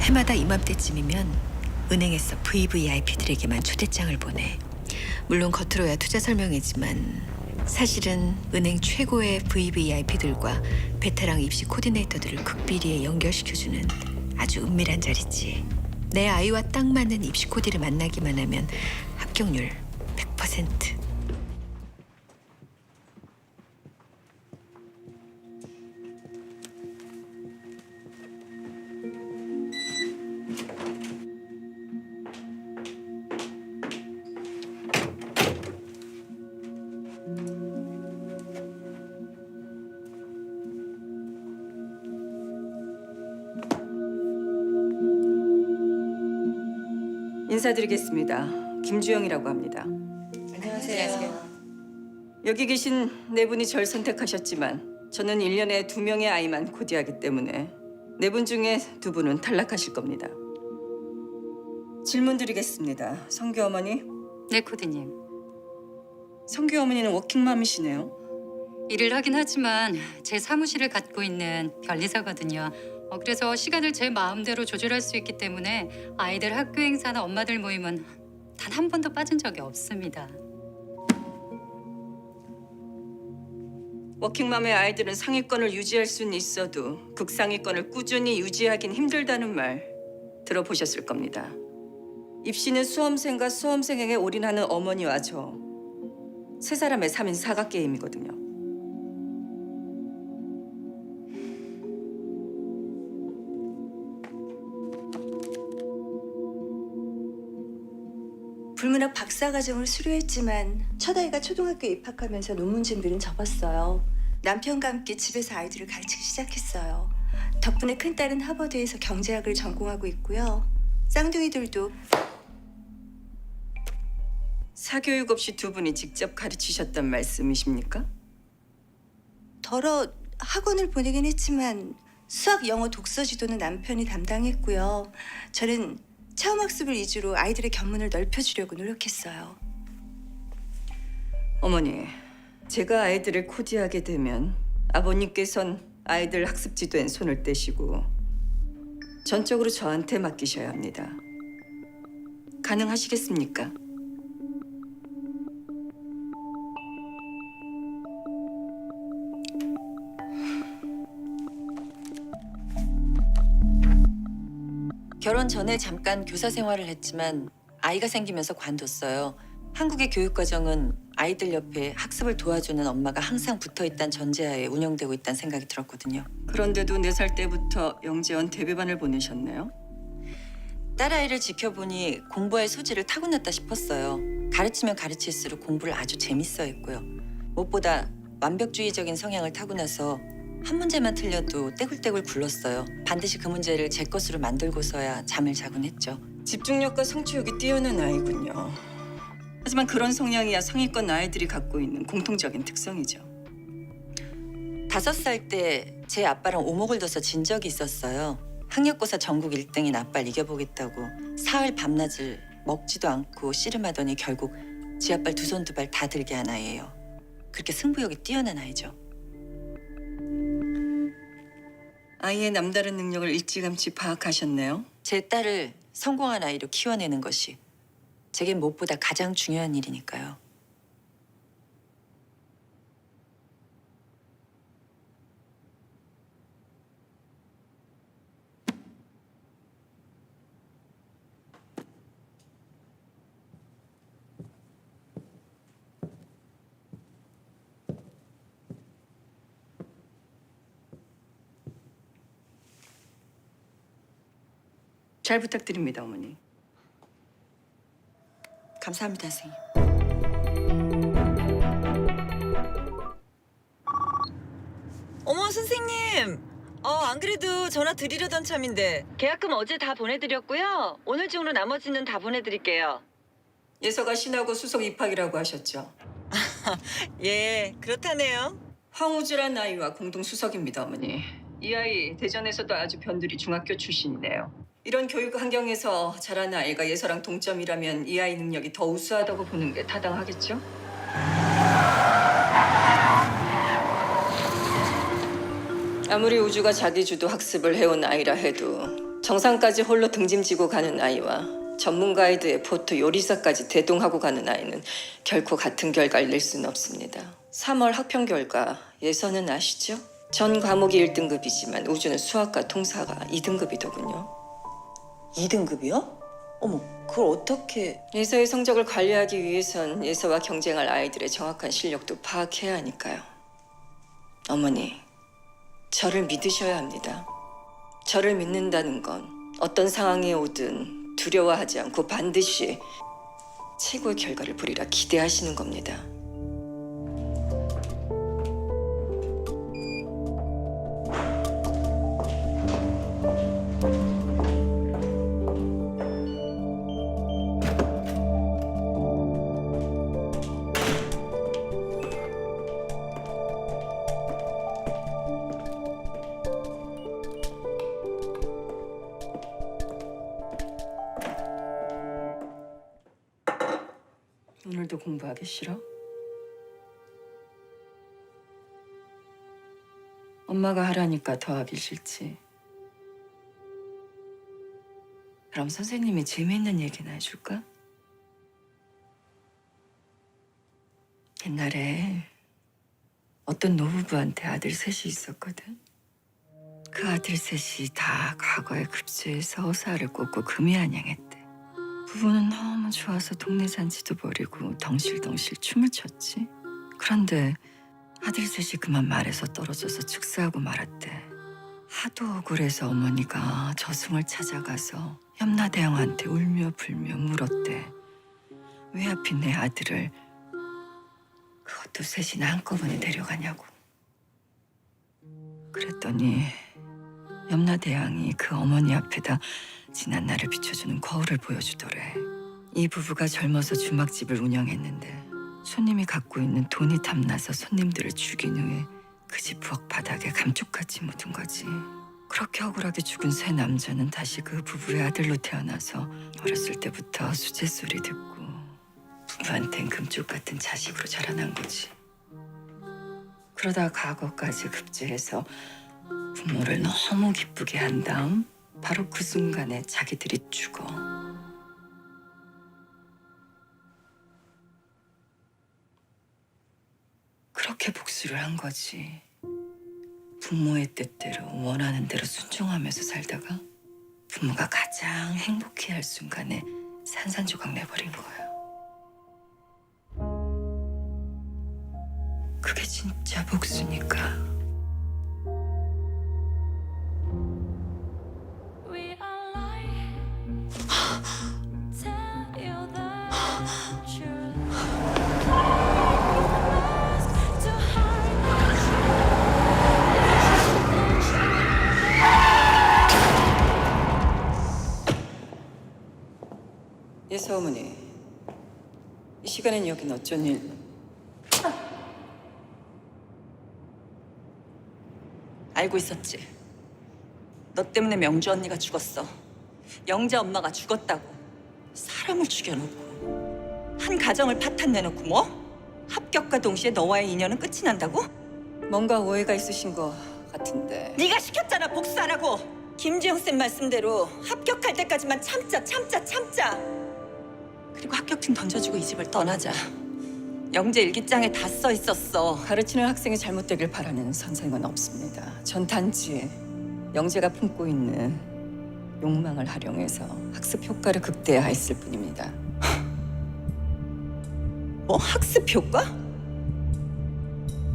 해마다 이맘때쯤이면 은행에서 VVIP들에게만 초대장을 보내. 물론 겉으로야 투자 설명이지만 사실은 은행 최고의 VVIP들과 베테랑 입시 코디네이터들을 극비리에 연결시켜주는 아주 은밀한 자리지. 내 아이와 딱 맞는 입시 코디를 만나기만 하면 합격률 100%. 인사드리겠습니다. 김주영이라고 합니다. 안녕하세요. 여기 계신 네 분이 절 선택하셨지만 저는 1년에 2명의 아이만 코디하기 때문에 네 분 중에 2분은 탈락하실 겁니다. 질문 드리겠습니다. 성규 어머니. 네, 코디님. 성규 어머니는 워킹맘이시네요. 일을 하긴 하지만 제 사무실을 갖고 있는 변리사거든요. 그래서 시간을 제 마음대로 조절할 수 있기 때문에 아이들 학교 행사나 엄마들 모임은 단 한 번도 빠진 적이 없습니다. 워킹맘의 아이들은 상위권을 유지할 수는 있어도 극상위권을 꾸준히 유지하긴 힘들다는 말 들어보셨을 겁니다. 입시는 수험생과 수험생에게 올인하는 어머니와 저 세 사람의 3인 사각 게임이거든요. 불문학 박사과정을 수료했지만 첫 아이가 초등학교에 입학하면서 논문 준비는 접었어요. 남편과 함께 집에서 아이들을 가르치기 시작했어요. 덕분에 큰딸은 하버드에서 경제학을 전공하고 있고요. 쌍둥이들도 사교육 없이 2분이 직접 가르치셨단 말씀이십니까? 덜어 학원을 보내긴 했지만 수학, 영어, 독서 지도는 남편이 담당했고요. 저는 체험학습을 위주로 아이들의 견문을 넓혀주려고 노력했어요. 어머니, 제가 아이들을 코디하게 되면 아버님께선 아이들 학습 지도엔 손을 떼시고 전적으로 저한테 맡기셔야 합니다. 가능하시겠습니까? 결혼 전에 잠깐 교사 생활을 했지만 아이가 생기면서 관뒀어요. 한국의 교육과정은 아이들 옆에 학습을 도와주는 엄마가 항상 붙어있다는 전제하에 운영되고 있다는 생각이 들었거든요. 그런데도 4살 때부터 영재원 대배반을 보내셨네요. 딸아이를 지켜보니 공부할 소질을 타고났다 싶었어요. 가르치면 가르칠수록 공부를 아주 재밌어 했고요. 무엇보다 완벽주의적인 성향을 타고나서 한 문제만 틀려도 떼굴떼굴 굴렀어요. 반드시 그 문제를 제 것으로 만들고서야 잠을 자곤 했죠. 집중력과 성취욕이 뛰어난 아이군요. 하지만 그런 성향이야 상위권 아이들이 갖고 있는 공통적인 특성이죠. 5살 때 제 아빠랑 오목을 둬서 진 적이 있었어요. 학력고사 전국 1등인 아빠를 이겨보겠다고 사흘 밤낮을 먹지도 않고 씨름하더니 결국 지 아빠를 2손 2발 다 들게 한 아이예요. 그렇게 승부욕이 뛰어난 아이죠. 아이의 남다른 능력을 일찌감치 파악하셨네요. 제 딸을 성공한 아이로 키워내는 것이 제겐 무엇보다 가장 중요한 일이니까요. 잘 부탁드립니다, 어머니. 감사합니다, 선생님. 어머 선생님, 안 그래도 전화 드리려던 참인데. 계약금 어제 다 보내드렸고요. 오늘 중으로 나머지는 다 보내드릴게요. 예서가 신하고 수석 입학이라고 하셨죠. 예, 그렇다네요. 황우주란 아이와 공동 수석입니다, 어머니. 이 아이 대전에서도 아주 변두리 중학교 출신이네요. 이런 교육 환경에서 자란 아이가 예서랑 동점이라면 이 아이 능력이 더 우수하다고 보는 게 타당하겠죠? 아무리 우주가 자기 주도 학습을 해온 아이라 해도 정상까지 홀로 등짐지고 가는 아이와 전문 가이드의 포토 요리사까지 대동하고 가는 아이는 결코 같은 결과를 낼 수는 없습니다. 3월 학평 결과 예서는 아시죠? 전 과목이 1등급이지만 우주는 수학과 통사가 2등급이더군요. 2등급이요? 어머, 그걸 어떻게... 예서의 성적을 관리하기 위해선 예서와 경쟁할 아이들의 정확한 실력도 파악해야 하니까요. 어머니, 저를 믿으셔야 합니다. 저를 믿는다는 건 어떤 상황에 오든 두려워하지 않고 반드시 최고의 결과를 보리라 기대하시는 겁니다. 오늘도 공부하기 싫어? 엄마가 하라니까 더 하기 싫지. 그럼 선생님이 재미있는 얘기나 해줄까? 옛날에 어떤 노부부한테 아들 셋이 있었거든. 그 아들 셋이 다 과거에 급제해서 허사를 꽂고 금이한양했대. 부부는 너무 좋아서 동네 잔치도 버리고 덩실덩실 춤을 췄지. 그런데 아들 셋이 그만 말에서 떨어져서 즉사하고 말았대. 하도 억울해서 어머니가 저승을 찾아가서 염라대왕한테 울며 불며 물었대. 왜 하필 내 아들을 그것도 셋이나 한꺼번에 데려가냐고. 그랬더니 염라대왕이 그 어머니 앞에다 지난 날을 비춰주는 거울을 보여주더래. 이 부부가 젊어서 주막집을 운영했는데 손님이 갖고 있는 돈이 탐나서 손님들을 죽인 후에 그 집 부엌 바닥에 감쪽같이 묻은 거지. 그렇게 억울하게 죽은 세 남자는 다시 그 부부의 아들로 태어나서 어렸을 때부터 수제 소리 듣고 부부한텐 금쪽 같은 자식으로 자라난 거지. 그러다 과거까지 급제해서 부모를 너무 기쁘게 한 다음 바로 그 순간에 자기들이 죽어. 그렇게 복수를 한 거지. 부모의 뜻대로 원하는 대로 순종하면서 살다가 부모가 가장 행복해할 순간에 산산조각 내버린 거야. 그게 진짜 복수니까. 예서 어머니, 이 시간엔 여긴 어쩐 일? 알고 있었지. 너 때문에 명주 언니가 죽었어. 영재 엄마가 죽었다고. 사람을 죽여놓고 한 가정을 파탄 내놓고 뭐? 합격과 동시에 너와의 인연은 끝이 난다고? 뭔가 오해가 있으신 것 같은데. 네가 시켰잖아, 복수하라고. 김지영 쌤 말씀대로 합격할 때까지만 참자. 그리고 합격증 던져주고 이 집을 떠나자. 영재 일기장에 다 써 있었어. 가르치는 학생이 잘못되길 바라는 선생은 없습니다. 전 단지 영재가 품고 있는 욕망을 활용해서 학습 효과를 극대화했을 뿐입니다. 뭐 학습 효과?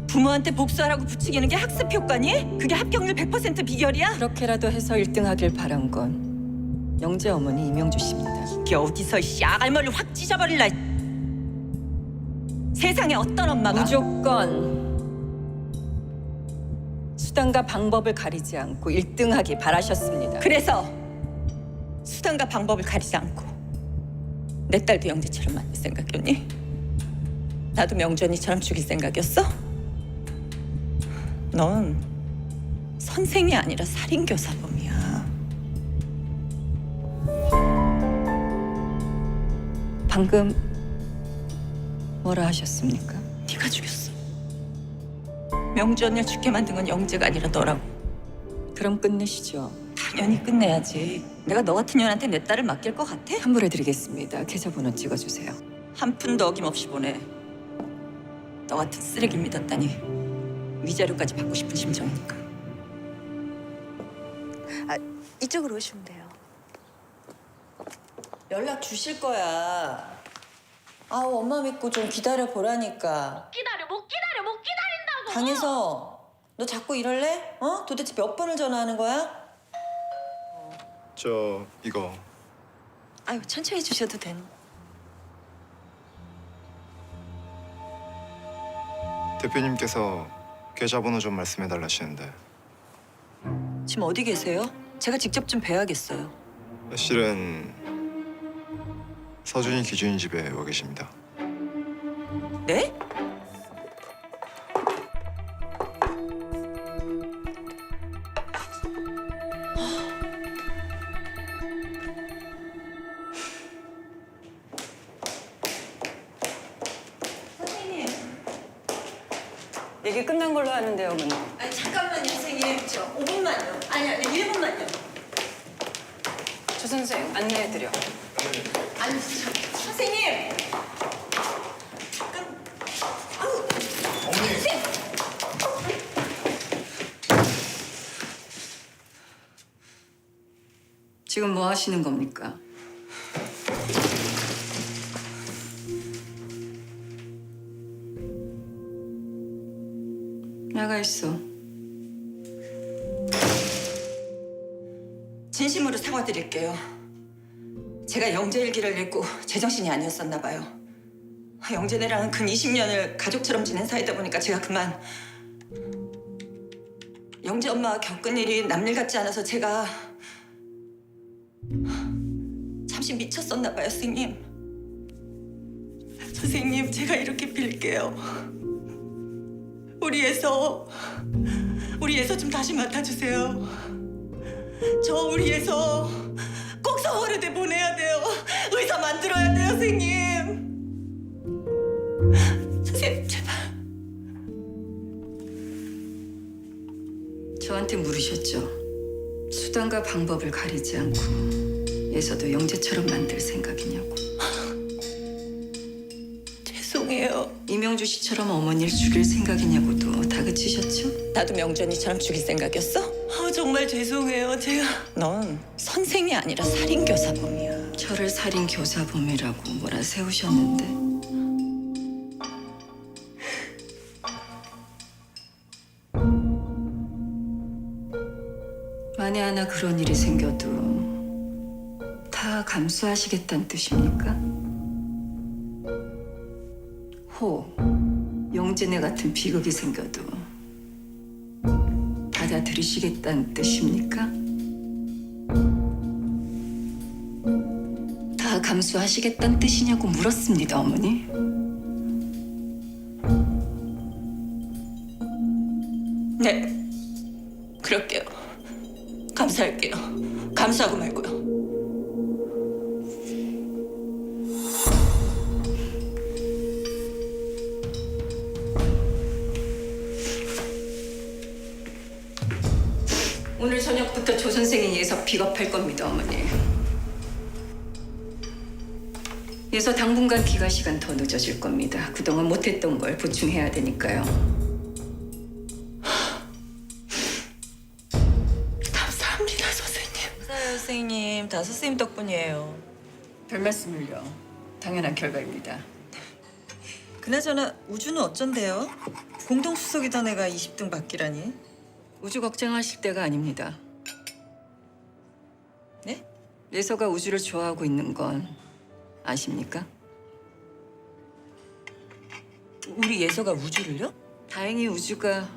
부모한테 복수하라고 부추기는 게 학습 효과니? 그게 합격률 100% 비결이야? 그렇게라도 해서 1등하길 바란 건 영재 어머니 이명주 씨입니다. 이게 어디서 씨알머리를 확 찢어버릴라. 세상에 어떤 엄마가 무조건 수단과 방법을 가리지 않고 1등하기 바라셨습니다. 그래서 수단과 방법을 가리지 않고 내 딸도 영재처럼 만들 생각이었니? 나도 명주 언니처럼 죽일 생각이었어? 넌 선생이 아니라 살인교사범이야. 방금 뭐라 하셨습니까? 네가 죽였어. 명주 언니를 죽게 만든 건 영재가 아니라 너라고. 그럼 끝내시죠. 당연히 끝내야지. 내가 너 같은 년한테 내 딸을 맡길 것 같아? 환불해드리겠습니다. 계좌번호 찍어주세요. 한 푼도 어김없이 보내. 너 같은 쓰레기 믿었다니. 위자료까지 받고 싶은 심정이니까. 이쪽으로 오시면 돼요. 연락 주실 거야. 아우 엄마 믿고 좀 기다려 보라니까. 못 기다린다고. 강혜서, 너 자꾸 이럴래? 어? 도대체 몇 번을 전화하는 거야? 저 이거 아유 천천히 주셔도 되는. 대표님께서 계좌번호 좀 말씀해 달라시는데 지금 어디 계세요? 제가 직접 좀 뵈야겠어요. 실은 서준이 기준이 집에 와 계십니다. 네? 선생님. 얘기 끝난 걸로 하는데요, 어머니. 아니 잠깐만요 선생님. 저 5분만요. 아니 1분만요. 조 선생 안내해드려. 아니 선생님. 지금 뭐 하시는 겁니까? 나가 있어. 진심으로 사과드릴게요. 제가 영재 일기를 읽고 제정신이 아니었었나 봐요. 영재네랑은 근 20년을 가족처럼 지낸 사이다 보니까 제가 그만 영재 엄마가 겪은 일이 남일 같지 않아서 제가 잠시 미쳤었나 봐요, 선생님. 선생님, 제가 이렇게 빌게요. 우리 애서 좀 다시 맡아주세요. 저 우리 애서 꼭 서울의대 보내야 돼요. 의사 만들어야 돼요, 선생님. 선생님, 제발. 저한테 물으셨죠. 수단과 방법을 가리지 않고 예서도 영재처럼 만들 생각이냐고. 죄송해요. 이명주 씨처럼 어머니를 죽일 생각이냐고도 다그치셨죠. 나도 명주 언니처럼 죽일 생각이었어? 정말 죄송해요. 제가 넌 선생이 아니라 살인교사범이야. 저를 살인 교사범이라고 몰아세우셨는데 만에 하나 그런 일이 생겨도 다 감수하시겠다는 뜻입니까? 영재네 같은 비극이 생겨도 받아들이시겠다는 뜻입니까? 다 감수하시겠다는 뜻이냐고 물었습니다, 어머니. 네, 그럴게요. 감사할게요. 감사하고 말고요. 오늘 저녁부터 조 선생이 예서 픽업할 겁니다, 어머니. 예서 당분간 귀가 시간 더 늦어질 겁니다. 그동안 못했던 걸 보충해야 되니까요. 감사합니다, 선생님. 감사해요 선생님. 다 선생님 덕분이에요. 별 말씀을요. 당연한 결과입니다. 그나저나 우주는 어쩐대요? 공동수석이던 애가 20등 받기라니. 우주 걱정하실 때가 아닙니다. 네? 예서가 우주를 좋아하고 있는 건 아십니까? 우리 예서가 우주를요? 다행히 우주가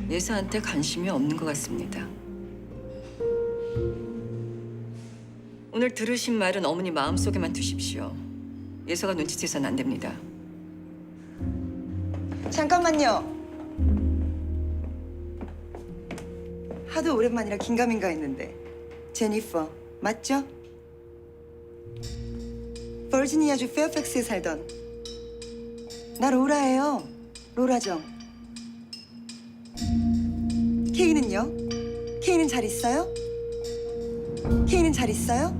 예서한테 관심이 없는 것 같습니다. 오늘 들으신 말은 어머니 마음속에만 두십시오. 예서가 눈치채선 안 됩니다. 잠깐만요. 하도 오랜만이라 긴가민가 했는데 제니퍼 맞죠? 버지니아주 페어팩스에 살던 나 로라예요. 로라정. 케이는요? 케이는 잘 있어요? 케이는 잘 있어요?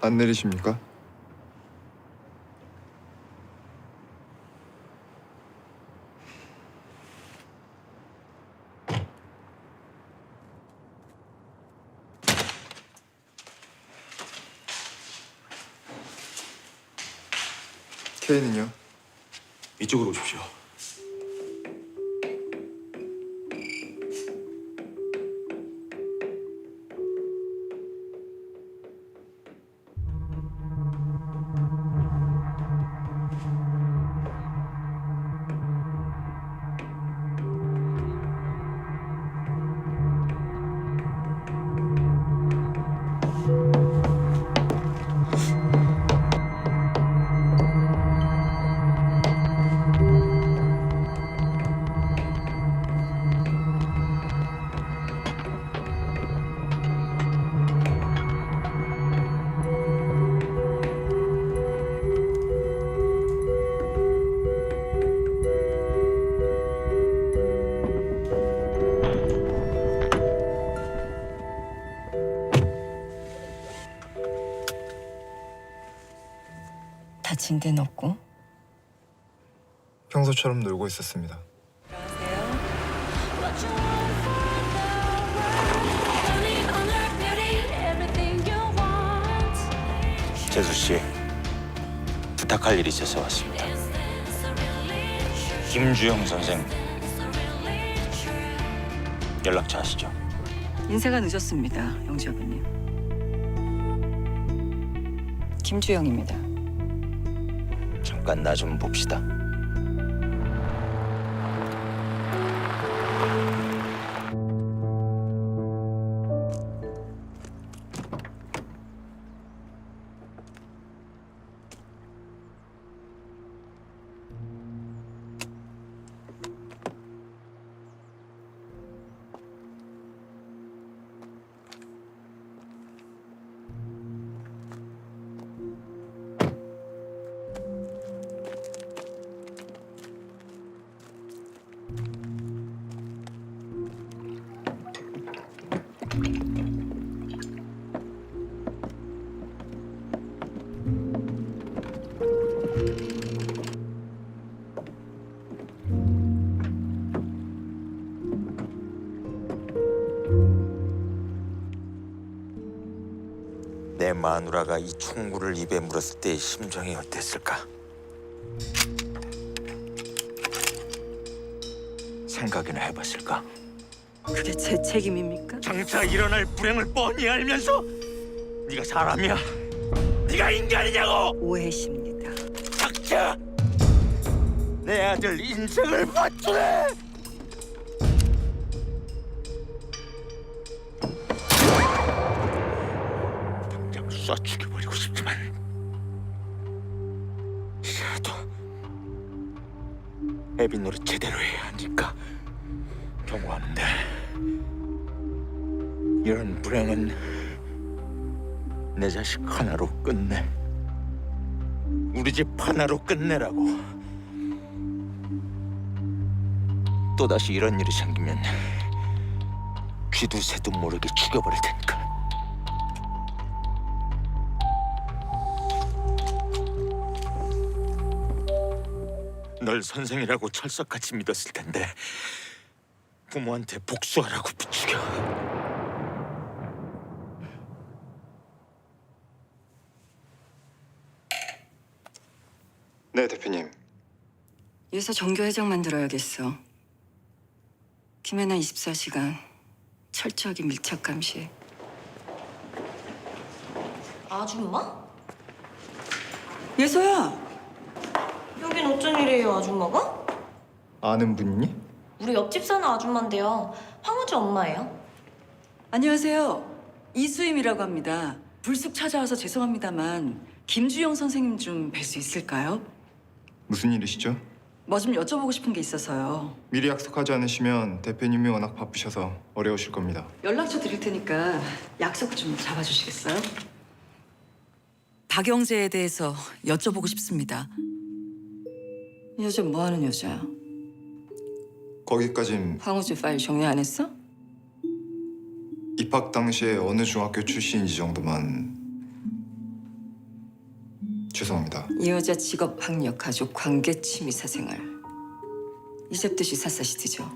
안 내리십니까? 케이는요? 이쪽으로 오십시오. 다친 데는 없고? 평소처럼 놀고 있었습니다. 재수 씨, 부탁할 일이 있어서 왔습니다. 김주영 선생 연락처 아시죠? 인사가 늦었습니다, 영주 아버님. 김주영입니다. 잠깐 나 좀 봅시다. 내 마누라가 이 총구를 입에 물었을 때의 심정이 어땠을까? 생각이나 해봤을까? 그게 제 책임입니까? 장차 일어날 불행을 뻔히 알면서 네가 사람이야? 네가 인간이냐고! 오해십니다. 닥쳐! 내 아들 인생을 맞추네! 당장 쏴 죽여버리고 싶지만 이제라도 애비 노릇 제대로 해야 하니까 경고하는데 이런 불행은 내 자식 하나로 끝내. 우리 집 하나로 끝내라고. 또다시 이런 일이 생기면 쥐도 새도 모르게 죽여버릴 테니까. 널 선생이라고 철석같이 믿었을 텐데 부모한테 복수하라고 부추겨. 네, 대표님. 예서 정교회장 만들어야겠어. 김혜나 24시간 철저하게 밀착 감시. 아줌마? 예서야. 여긴 어쩐 일이에요, 아줌마가? 아는 분이니? 우리 옆집 사는 아줌마인데요. 황우주 엄마예요. 안녕하세요. 이수임이라고 합니다. 불쑥 찾아와서 죄송합니다만 김주영 선생님 좀 뵐 수 있을까요? 무슨 일이시죠? 뭐 좀 여쭤보고 싶은 게 있어서요. 미리 약속하지 않으시면 대표님이 워낙 바쁘셔서 어려우실 겁니다. 연락처 드릴 테니까 약속 좀 잡아주시겠어요? 박영재에 대해서 여쭤보고 싶습니다. 이 여자 뭐 하는 여자야? 거기까진 황우주 파일 정리 안 했어? 입학 당시에 어느 중학교 출신인지 정도만. 죄송합니다. 이 여자 직업, 학력, 가족, 관계, 취미, 사생활 이집듯이 샅샅이 뒤져.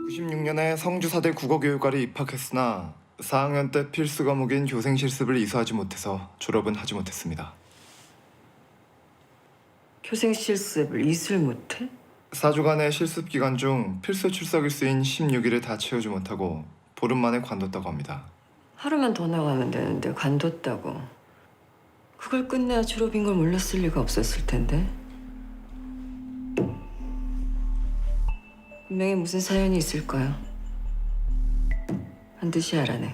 96년에 성주사대 국어교육과를 입학했으나 4학년 때 필수 과목인 교생 실습을 이수하지 못해서 졸업은 하지 못했습니다. 교생 실습을 이술 못해? 4주간의 실습 기간 중 필수 출석일수인 16일을 다 채우지 못하고 보름 만에 관뒀다고 합니다. 하루만 더 나가면 되는데 관뒀다고. 그걸 끝내야 졸업인 걸 몰랐을 리가 없었을 텐데. 분명히 무슨 사연이 있을 거야. 반드시 알아내.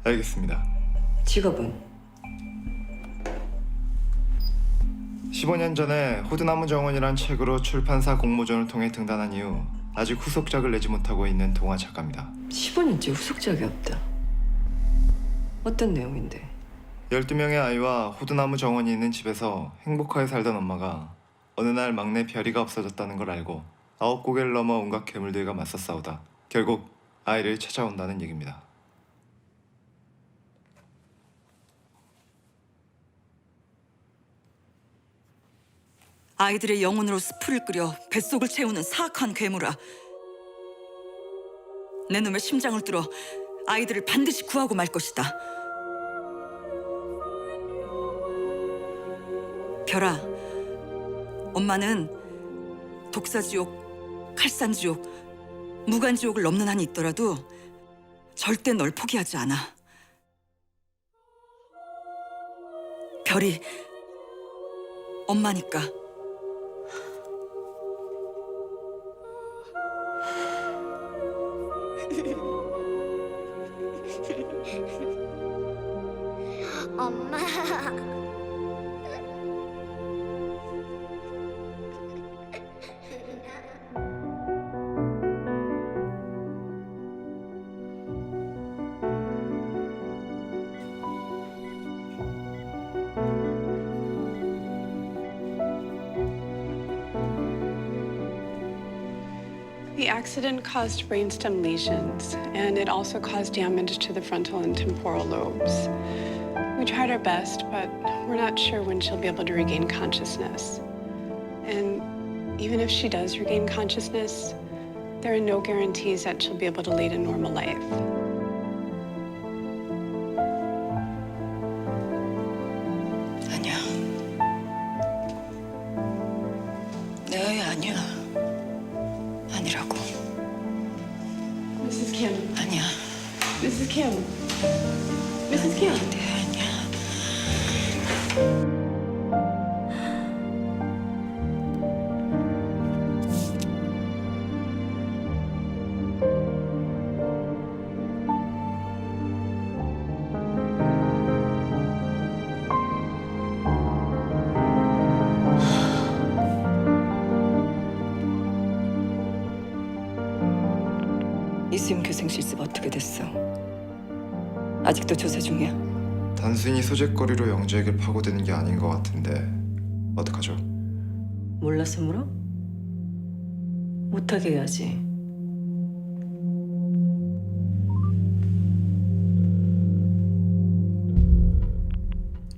알겠습니다. 직업은? 15년 전에 호두나무 정원이란 책으로 출판사 공모전을 통해 등단한 이후 아직 후속작을 내지 못하고 있는 동화 작가입니다. 15년째 후속작이 없다. 어떤 내용인데? 12명의 아이와 호두나무 정원이 있는 집에서 행복하게 살던 엄마가 어느 날 막내 별이가 없어졌다는 걸 알고 9고개를 넘어 온갖 괴물들과 맞서 싸우다 결국 아이를 찾아온다는 얘기입니다. 아이들의 영혼으로 스프를 끓여 뱃속을 채우는 사악한 괴물아. 내 놈의 심장을 뚫어 아이들을 반드시 구하고 말 것이다. 별아, 엄마는 독사지옥, 칼산지옥, 무간지옥을 넘는 한이 있더라도 절대 널 포기하지 않아. 별이 엄마니까. 엄마. The accident caused brainstem lesions, and it also caused damage to the frontal and temporal lobes. We tried our best, but we're not sure when she'll be able to regain consciousness. And even if she does regain consciousness, there are no guarantees that she'll be able to lead a normal life. 아니야. 내 아이 아니야. 아니라고. Mrs. Kim. 아니야. Mrs. Kim. Mrs. Kim. 내 아니야. 이수임 교생 실습 어떻게 됐어? 아직도 조사 중이야? 단순히 소재거리로 영재에게 파고드는 게 아닌 것 같은데 어떡하죠? 몰라서 물어? 못하게 해야지.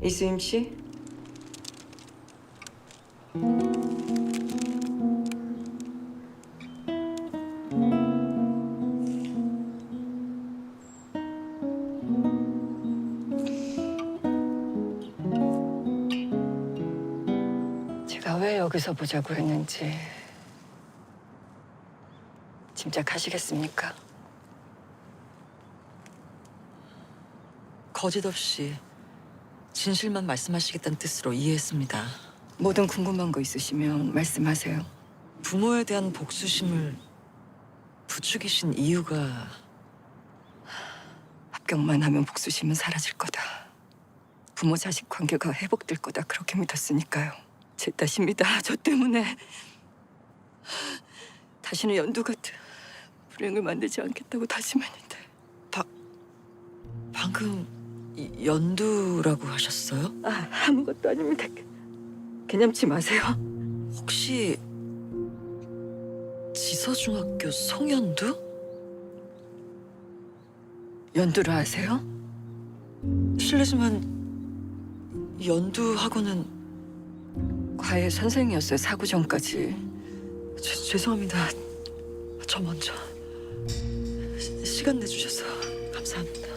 이수임 씨? 제가 왜 여기서 보자고 했는지 짐작하시겠습니까? 거짓 없이 진실만 말씀하시겠다는 뜻으로 이해했습니다. 뭐든 궁금한 거 있으시면 말씀하세요. 부모에 대한 복수심을 부추기신 이유가 합격만 하면 복수심은 사라질 거다. 부모 자식 관계가 회복될 거다. 그렇게 믿었으니까요. 제 탓입니다. 저 때문에 다시는 연두 같은 불행을 만들지 않겠다고 다짐했는데. 방금 연두라고 하셨어요? 아무것도 아닙니다. 개념치 마세요. 혹시 지서중학교 송연두? 연두를 아세요? 실례지만 연두하고는 과외 선생이었어요. 사고 전까지. 죄송합니다. 저 먼저 시간 내주셔서 감사합니다.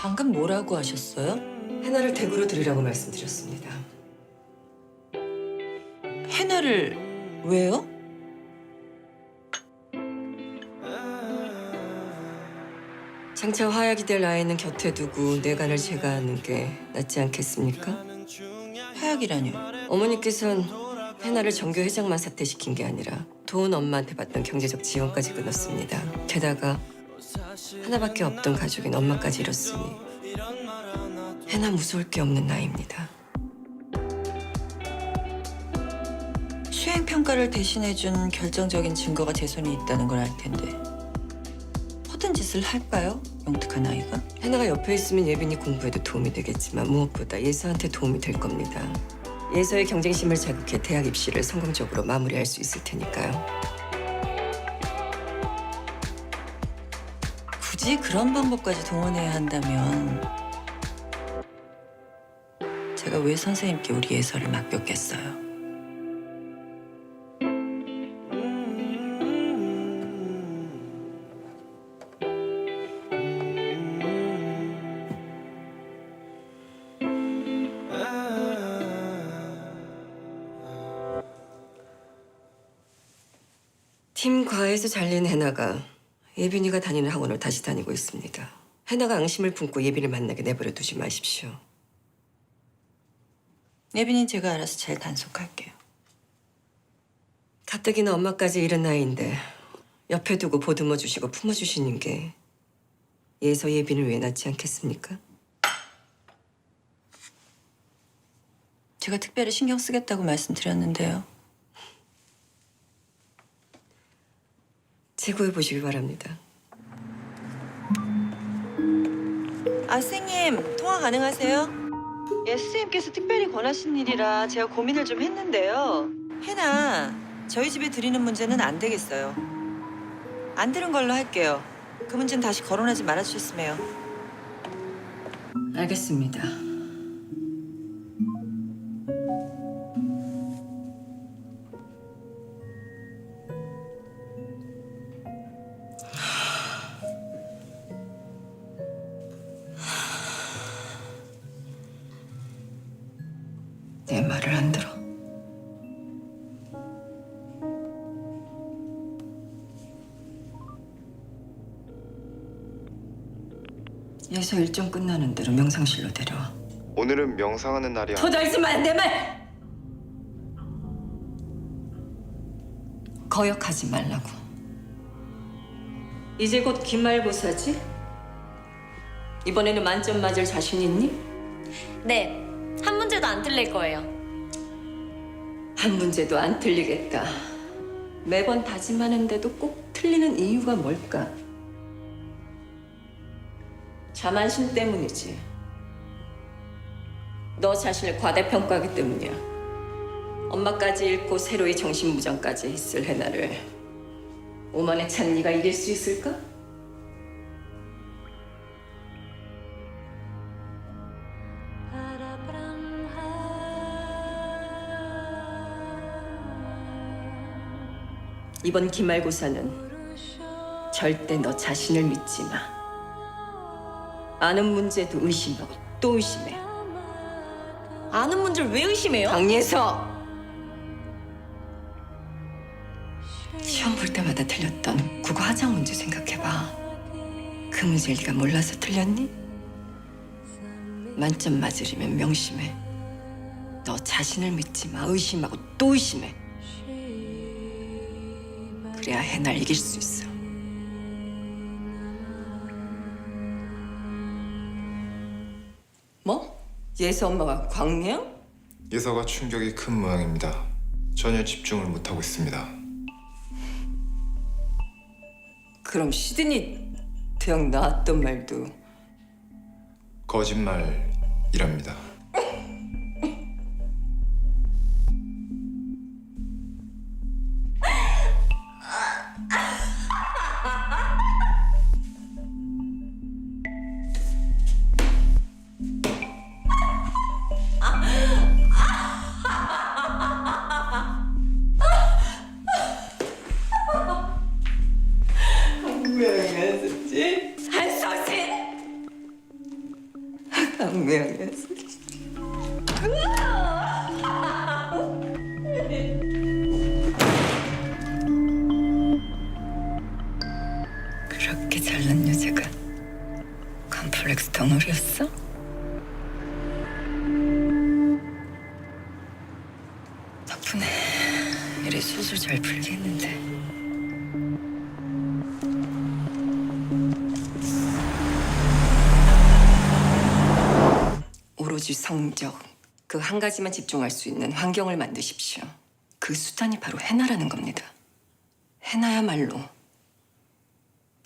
방금 뭐라고 하셨어요? 해나를 대구로 들으라고 말씀드렸습니다. 해나를 왜요? 장차 화약이 될 아이는 곁에 두고 뇌간을 제거하는 게 낫지 않겠습니까? 화약이라뇨? 어머니께선 해나를 정교 회장만 사퇴시킨 게 아니라 도훈 엄마한테 받던 경제적 지원까지 끊었습니다. 게다가 하나밖에 없던 가족인 엄마까지 잃었으니 해나 무서울 게 없는 나이입니다. 수행평가를 대신해준 결정적인 증거가 제 손에 있다는 걸 알 텐데 허튼 짓을 할까요? 영특한 아이가? 해나가 옆에 있으면 예빈이 공부에도 도움이 되겠지만 무엇보다 예서한테 도움이 될 겁니다. 예서의 경쟁심을 자극해 대학 입시를 성공적으로 마무리할 수 있을 테니까요. 굳이 그런 방법까지 동원해야 한다면 제가 왜 선생님께 우리 예서를 맡겼겠어요? 팀 과에서 잘린 해나가 예빈이가 다니는 학원을 다시 다니고 있습니다. 해나가 앙심을 품고 예빈을 만나게 내버려 두지 마십시오. 예빈이는 제가 알아서 잘 단속할게요. 가뜩이나 엄마까지 잃은 나이인데 옆에 두고 보듬어 주시고 품어 주시는 게 예서 예빈을 위해 낫지 않겠습니까? 제가 특별히 신경 쓰겠다고 말씀드렸는데요. 재고해 보시기 바랍니다. 아, 선생님, 통화 가능하세요? 예, 선생님께서 특별히 권하신 일이라 제가 고민을 좀 했는데요. 해나, 저희 집에 드리는 문제는 안 되겠어요. 안 들은 걸로 할게요. 그 문제는 다시 거론하지 말아주셨으면 해요. 알겠습니다. 내 말을 안 들어. 예서 일정 끝나는 대로 명상실로 데려와. 오늘은 명상하는 날이 아니야. 토달지만 내 말! 거역하지 말라고. 이제 곧 기말고사지? 이번에는 만점 맞을 자신 있니? 네. 한 문제 문제도 안 틀릴 거예요. 한 문제도 안 틀리겠다. 매번 다짐하는데도 꼭 틀리는 이유가 뭘까? 자만심 때문이지. 너 자신을 과대평가하기 때문이야. 엄마까지 잃고 새로이 정신무장까지 했을 해나를 오만에 찬 네가 이길 수 있을까? 이번 기말고사는 절대 너 자신을 믿지 마. 아는 문제도 의심하고 또 의심해. 아는 문제를 왜 의심해요? 강예서! 시험 볼 때마다 틀렸던 국어 하장 문제 생각해봐. 그 문제를 네가 몰라서 틀렸니? 만점 맞으려면 명심해. 너 자신을 믿지 마. 의심하고 또 의심해. 그래야 해날 이길 수 있어. 뭐? 예서 엄마가 광명? 예서가 충격이 큰 모양입니다. 전혀 집중을 못하고 있습니다. 그럼 시드니 대학 나왔던 말도 거짓말이랍니다. 강명이었었지? 한소진! 강명이었었지. 그렇게 잘난 여자가 컴플렉스 덩어리였어? 덕분에 일이 술술 잘 풀겠는데. 오로지 성적, 그 한 가지만 집중할 수 있는 환경을 만드십시오. 그 수단이 바로 해나라는 겁니다. 해나야말로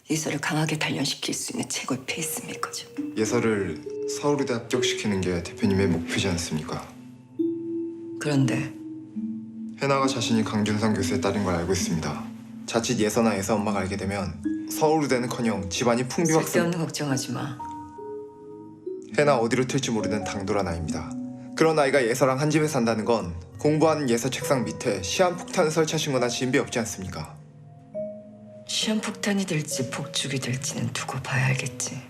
예서를 강하게 단련시킬 수 있는 최고의 페이스메이커죠. 예서를 서울의대 합격시키는 게 대표님의 목표지 않습니까? 그런데 해나가 자신이 강준상 교수의 딸인 걸 알고 있습니다. 자칫 예서나 예서 엄마가 알게 되면 서울의대는커녕 집안이 풍비박산. 쓸데없는 걱정하지 마. 해나 어디로 튈지 모르는 당돌한 아이입니다. 그런 아이가 예서랑 한 집에 산다는 건 공부하는 예서 책상 밑에 시한폭탄을 설치하신 거나 진비 없지 않습니까? 시한폭탄이 될지 폭죽이 될지는 두고 봐야 알겠지.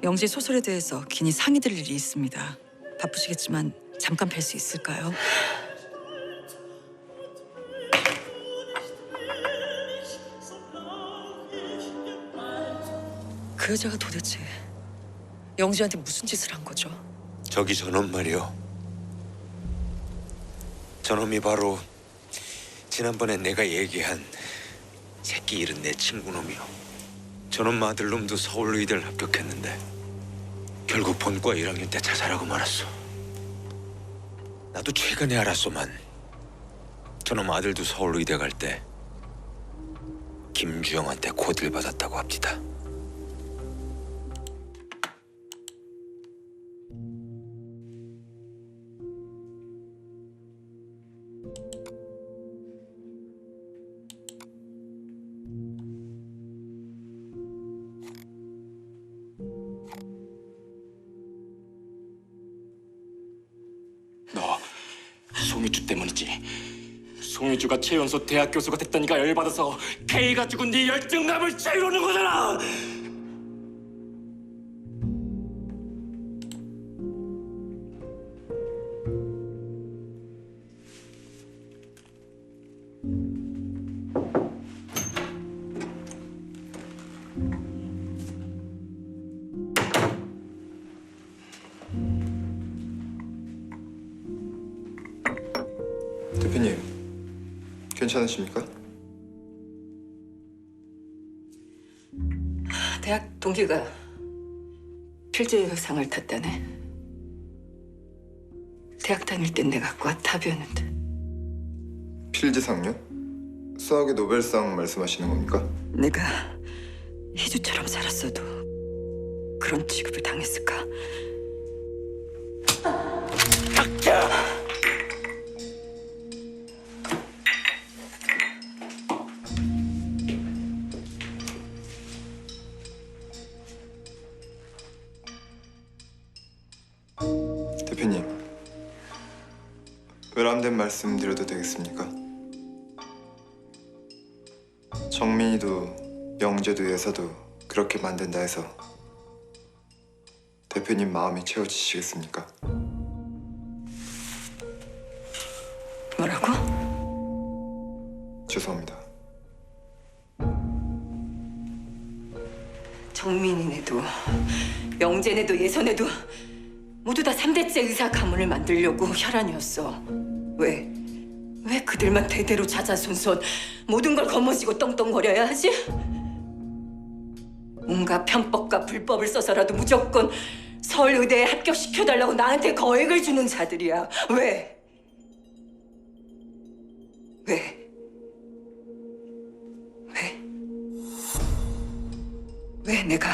영지 소설에 대해서 긴히 상의드릴 일이 있습니다. 바쁘시겠지만 잠깐 뵐 수 있을까요? 그 여자가 도대체 영지한테 무슨 짓을 한 거죠? 저기 저놈 말이요. 저놈이 바로 지난번에 내가 얘기한 새끼 잃은 내 친구놈이요. 저놈 아들놈도 서울의대를 합격했는데 결국 본과 1학년 때 자살하고 말았어. 나도 최근에 알았소만 저놈 아들도 서울의대 갈 때 김주영한테 고딜 받았다고 합니다. 너 송유주 때문이지. 송유주가 최연소 대학 교수가 됐다니까 열받아서 K가 죽은 네 열정감을 채우는 거잖아. 괜찮으십니까? 대학 동기가 필재상을 탔다네. 대학 다닐 땐 내가 과 탑이었는데. 필즈상요? 수학의 노벨상 말씀하시는 겁니까? 내가 희주처럼 살았어도 그런 취급을 당했을까? 대표님, 외람된 말씀 드려도 되겠습니까? 정민이도 영재도 예서도 그렇게 만든다 해서 대표님 마음이 채워지시겠습니까? 뭐라고? 죄송합니다. 정민이네도 영재네도 예선네도 모두 다 3대째 의사 가문을 만들려고 혈안이었어. 왜 그들만 대대로 자자손손 모든 걸 거머쥐고 떵떵거려야 하지? 온갖 편법과 불법을 써서라도 무조건 서울의대에 합격시켜달라고 나한테 거액을 주는 자들이야. 왜 내가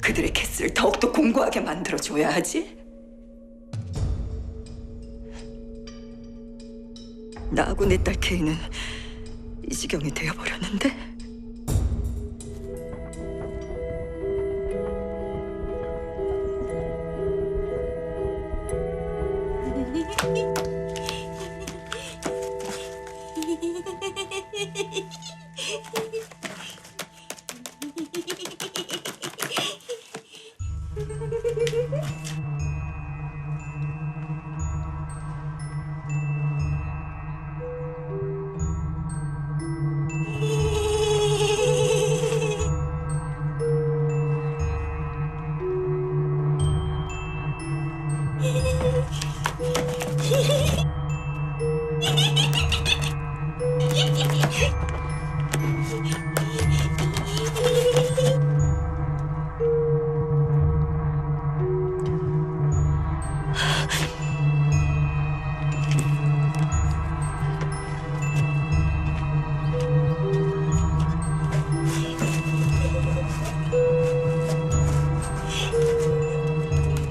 그들의 캐스를 더욱더 공고하게 만들어줘야 하지? 나하고 내 딸 케이는 이 지경이 되어버렸는데?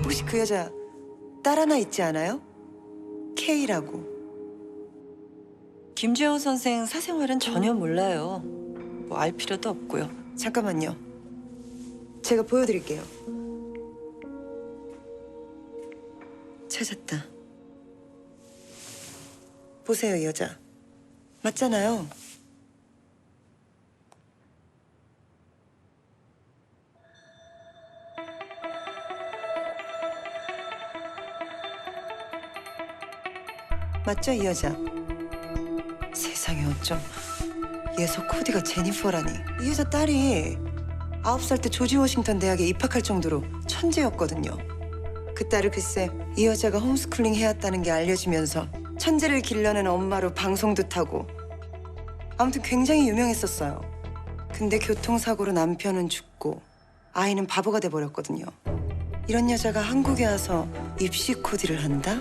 혹시 그 여자 딸 하나 있지 않아요? K라고. 김재호 선생 사생활은 전혀 몰라요. 뭐 알 필요도 없고요. 잠깐만요. 제가 보여드릴게요. 찾았다. 보세요, 이 여자. 맞잖아요. 맞죠, 이 여자? 세상에 어쩜 예서 코디가 제니퍼라니. 이 여자 딸이 9살 때 조지 워싱턴 대학에 입학할 정도로 천재였거든요. 그 딸을 글쎄 이 여자가 홈스쿨링 해왔다는 게 알려지면서 천재를 길러낸 엄마로 방송도 타고 아무튼 굉장히 유명했었어요. 근데 교통사고로 남편은 죽고 아이는 바보가 돼버렸거든요. 이런 여자가 한국에 와서 입시 코디를 한다?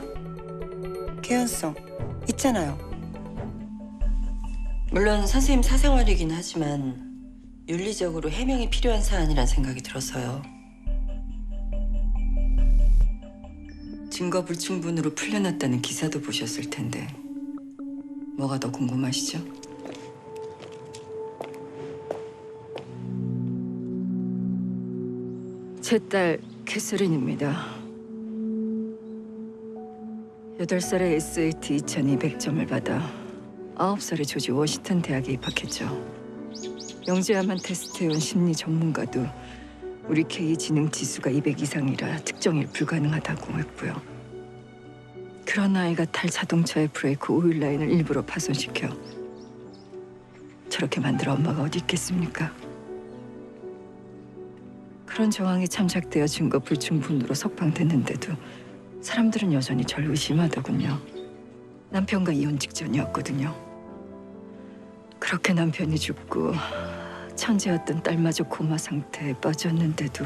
개연성 있잖아요. 물론 선생님 사생활이긴 하지만 윤리적으로 해명이 필요한 사안이란 생각이 들어서요. 증거 불충분으로 풀려났다는 기사도 보셨을 텐데 뭐가 더 궁금하시죠? 제 딸 캐서린입니다. 8살에 SAT 2200점을 받아 9살에 조지 워싱턴 대학에 입학했죠. 영재야만 테스트해온 심리 전문가도 우리 K 지능 지수가 200 이상이라 특정이 불가능하다고 했고요. 그런 아이가 탈 자동차의 브레이크 오일 라인을 일부러 파손시켜 저렇게 만들어 엄마가 어디 있겠습니까? 그런 정황이 참작되어 증거 불충분으로 석방됐는데도 사람들은 여전히 절 의심하더군요. 남편과 이혼 직전이었거든요. 그렇게 남편이 죽고 천재였던 딸마저 고마 상태에 빠졌는데도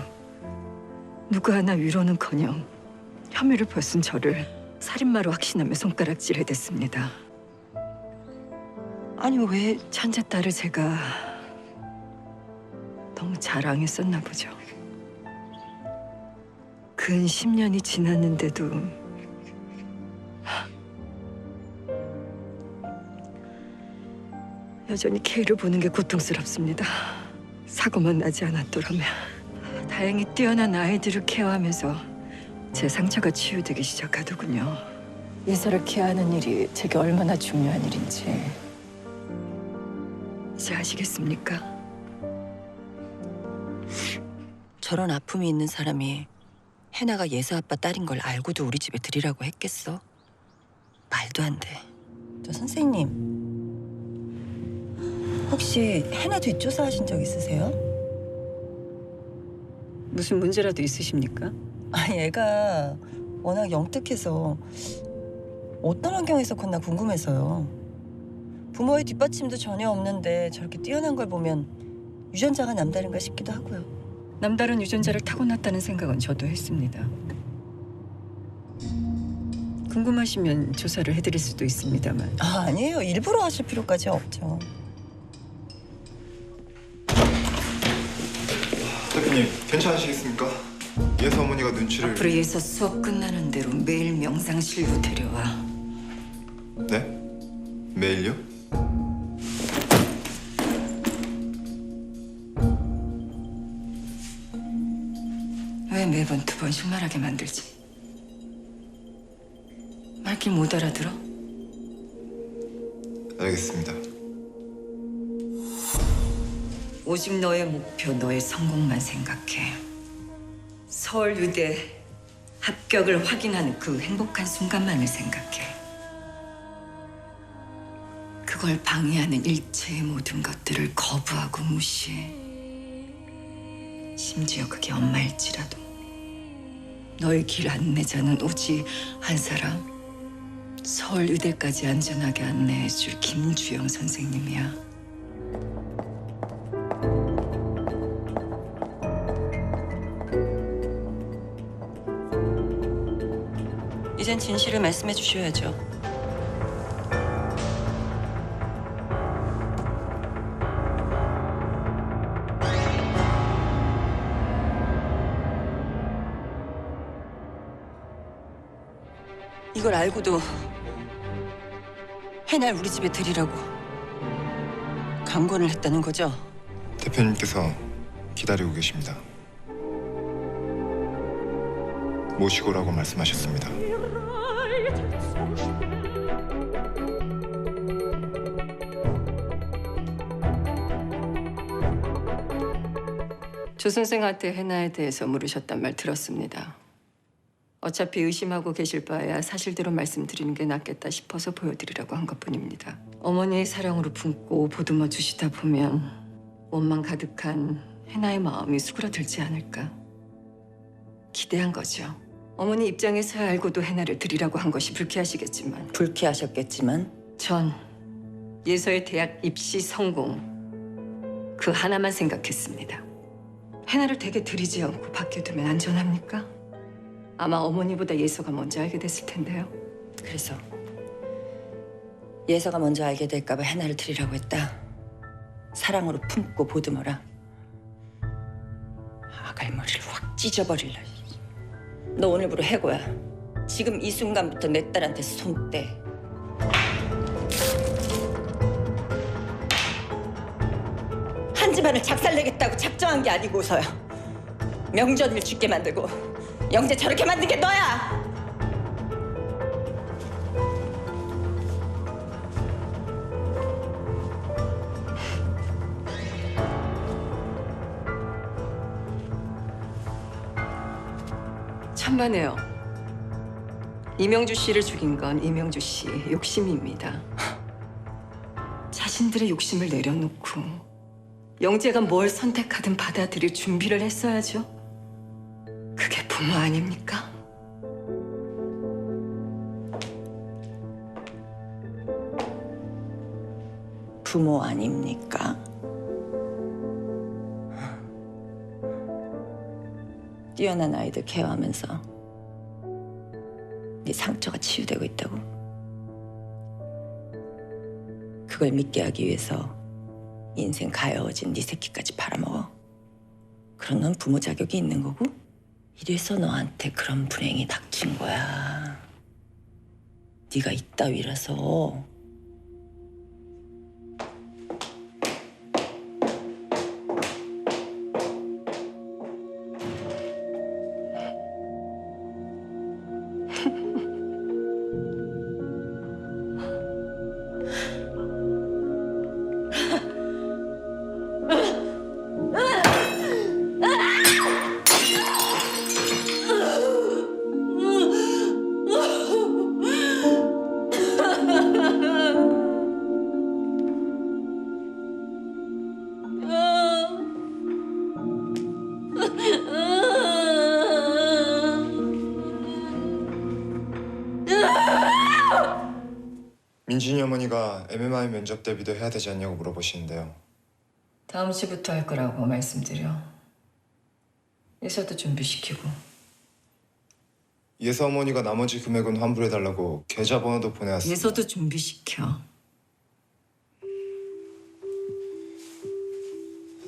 누구 하나 위로는커녕 혐의를 벗은 저를 살인마로 확신하며 손가락질해 댔습니다. 아니 왜 천재 딸을 제가 너무 자랑했었나 보죠. 근 10년이 지났는데도 여전히 K를 보는 게 고통스럽습니다. 사고만 나지 않았더라면. 다행히 뛰어난 아이들을 케어하면서 제 상처가 치유되기 시작하더군요. 예서를 케어하는 일이 제게 얼마나 중요한 일인지 이제 아시겠습니까? 저런 아픔이 있는 사람이 해나가 예서 아빠 딸인 걸 알고도 우리 집에 들이라고 했겠어? 말도 안 돼. 저 선생님, 혹시 해나 뒷조사 하신 적 있으세요? 무슨 문제라도 있으십니까? 아, 얘가 워낙 영특해서 어떤 환경에서 컸나 궁금해서요. 부모의 뒷받침도 전혀 없는데 저렇게 뛰어난 걸 보면 유전자가 남다른가 싶기도 하고요. 남다른 유전자를 타고났다는 생각은 저도 했습니다. 궁금하시면 조사를 해드릴 수도 있습니다만. 아, 아니에요. 일부러 하실 필요까지 없죠. 대표님 괜찮으시겠습니까? 예서 어머니가 눈치를... 앞으로 예서 수업 끝나는 대로 매일 명상실로 데려와. 네? 매일요? 왜 매번 2번씩 말하게 만들지? 말길 못 알아들어? 알겠습니다. 오직 너의 목표, 너의 성공만 생각해. 서울의대 합격을 확인하는 그 행복한 순간만을 생각해. 그걸 방해하는 일체의 모든 것들을 거부하고 무시해. 심지어 그게 엄마일지라도. 너의 길 안내자는 오직 한 사람. 서울의대까지 안전하게 안내해줄 김주영 선생님이야. 이젠 진실을 말씀해 주셔야죠. 이걸 알고도 해날 우리 집에 들이라고 강권을 했다는 거죠? 대표님께서 기다리고 계십니다. 모시고 오라고 말씀하셨습니다. 조 선생한테 해나에 대해서 물으셨단 말 들었습니다. 어차피 의심하고 계실 바에야 사실대로 말씀드리는 게 낫겠다 싶어서 보여드리라고 한 것뿐입니다. 어머니의 사랑으로 품고 보듬어 주시다 보면 원망 가득한 해나의 마음이 수그러들지 않을까 기대한 거죠. 어머니 입장에서야 알고도 해나를 드리라고 한 것이 불쾌하시겠지만 전 예서의 대학 입시 성공 그 하나만 생각했습니다. 해나를 댁에 들이지 않고 밖에 두면 안전합니까? 아마 어머니보다 예서가 먼저 알게 됐을 텐데요. 그래서 예서가 먼저 알게 될까 봐 해나를 드리라고 했다. 사랑으로 품고 보듬어라. 아갈머리를 확 찢어버릴라. 너 오늘부로 해고야. 지금 이 순간부터 내 딸한테 손 떼. 한 집안을 작살내겠다고 작정한 게 아니고서야. 명전을 죽게 만들고 영재 저렇게 만든 게 너야! 천만에요. 이명주 씨를 죽인 건 이명주 씨 욕심입니다. 자신들의 욕심을 내려놓고 영재가 뭘 선택하든 받아들일 준비를 했어야죠. 그게 부모 아닙니까? 부모 아닙니까? 뛰어난 아이들 케어하면서 네 상처가 치유되고 있다고? 그걸 믿게 하기 위해서 인생 가여워진 네 새끼까지 팔아먹어? 그럼 넌 부모 자격이 있는 거고? 이래서 너한테 그런 불행이 닥친 거야. 네가 이따위라서. 민준이 어머니가 MMI 면접 대비도 해야 되지 않냐고 물어보시는데요. 다음 주부터 할 거라고 말씀드려. 예서도 준비시키고. 예서 어머니가 나머지 금액은 환불해달라고 계좌번호도 보내왔습니다. 예서도 준비시켜.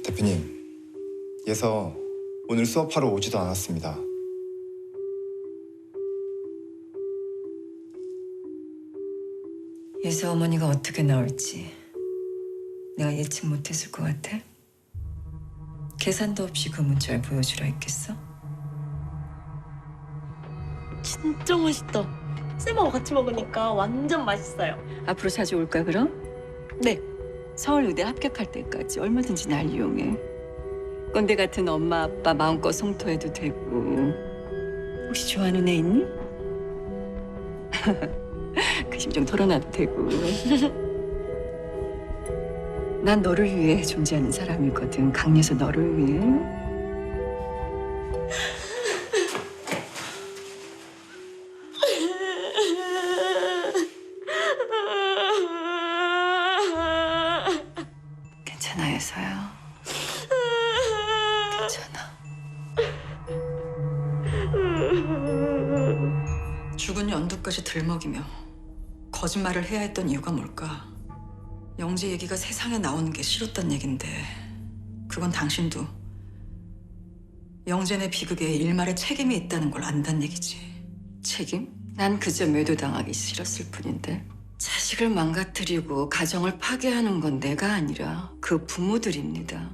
대표님, 예서 오늘 수업하러 오지도 않았습니다. 예서 어머니가 어떻게 나올지 내가 예측 못했을 것 같아? 계산도 없이 그 문자를 보여주려 했겠어? 진짜 맛있다. 쌤하고 같이 먹으니까 완전 맛있어요. 앞으로 자주 올까 그럼? 네. 서울 의대 합격할 때까지 얼마든지 날 이용해. 꼰대 같은 엄마 아빠 마음껏 성토해도 되고. 혹시 좋아하는 애 있니? 그 심정 털어놔도 되고. 난 너를 위해 존재하는 사람이거든. 강래서 너를 위해. 괜찮아, 예서야. 괜찮아. 죽은 연두까지 들먹이며 거짓말을 해야 했던 이유가 뭘까? 영재 얘기가 세상에 나오는 게 싫었단 얘긴데 그건 당신도 영재네 비극에 일말의 책임이 있다는 걸 안단 얘기지. 책임? 난 그저 매도당하기 싫었을 뿐인데. 자식을 망가뜨리고 가정을 파괴하는 건 내가 아니라 그 부모들입니다.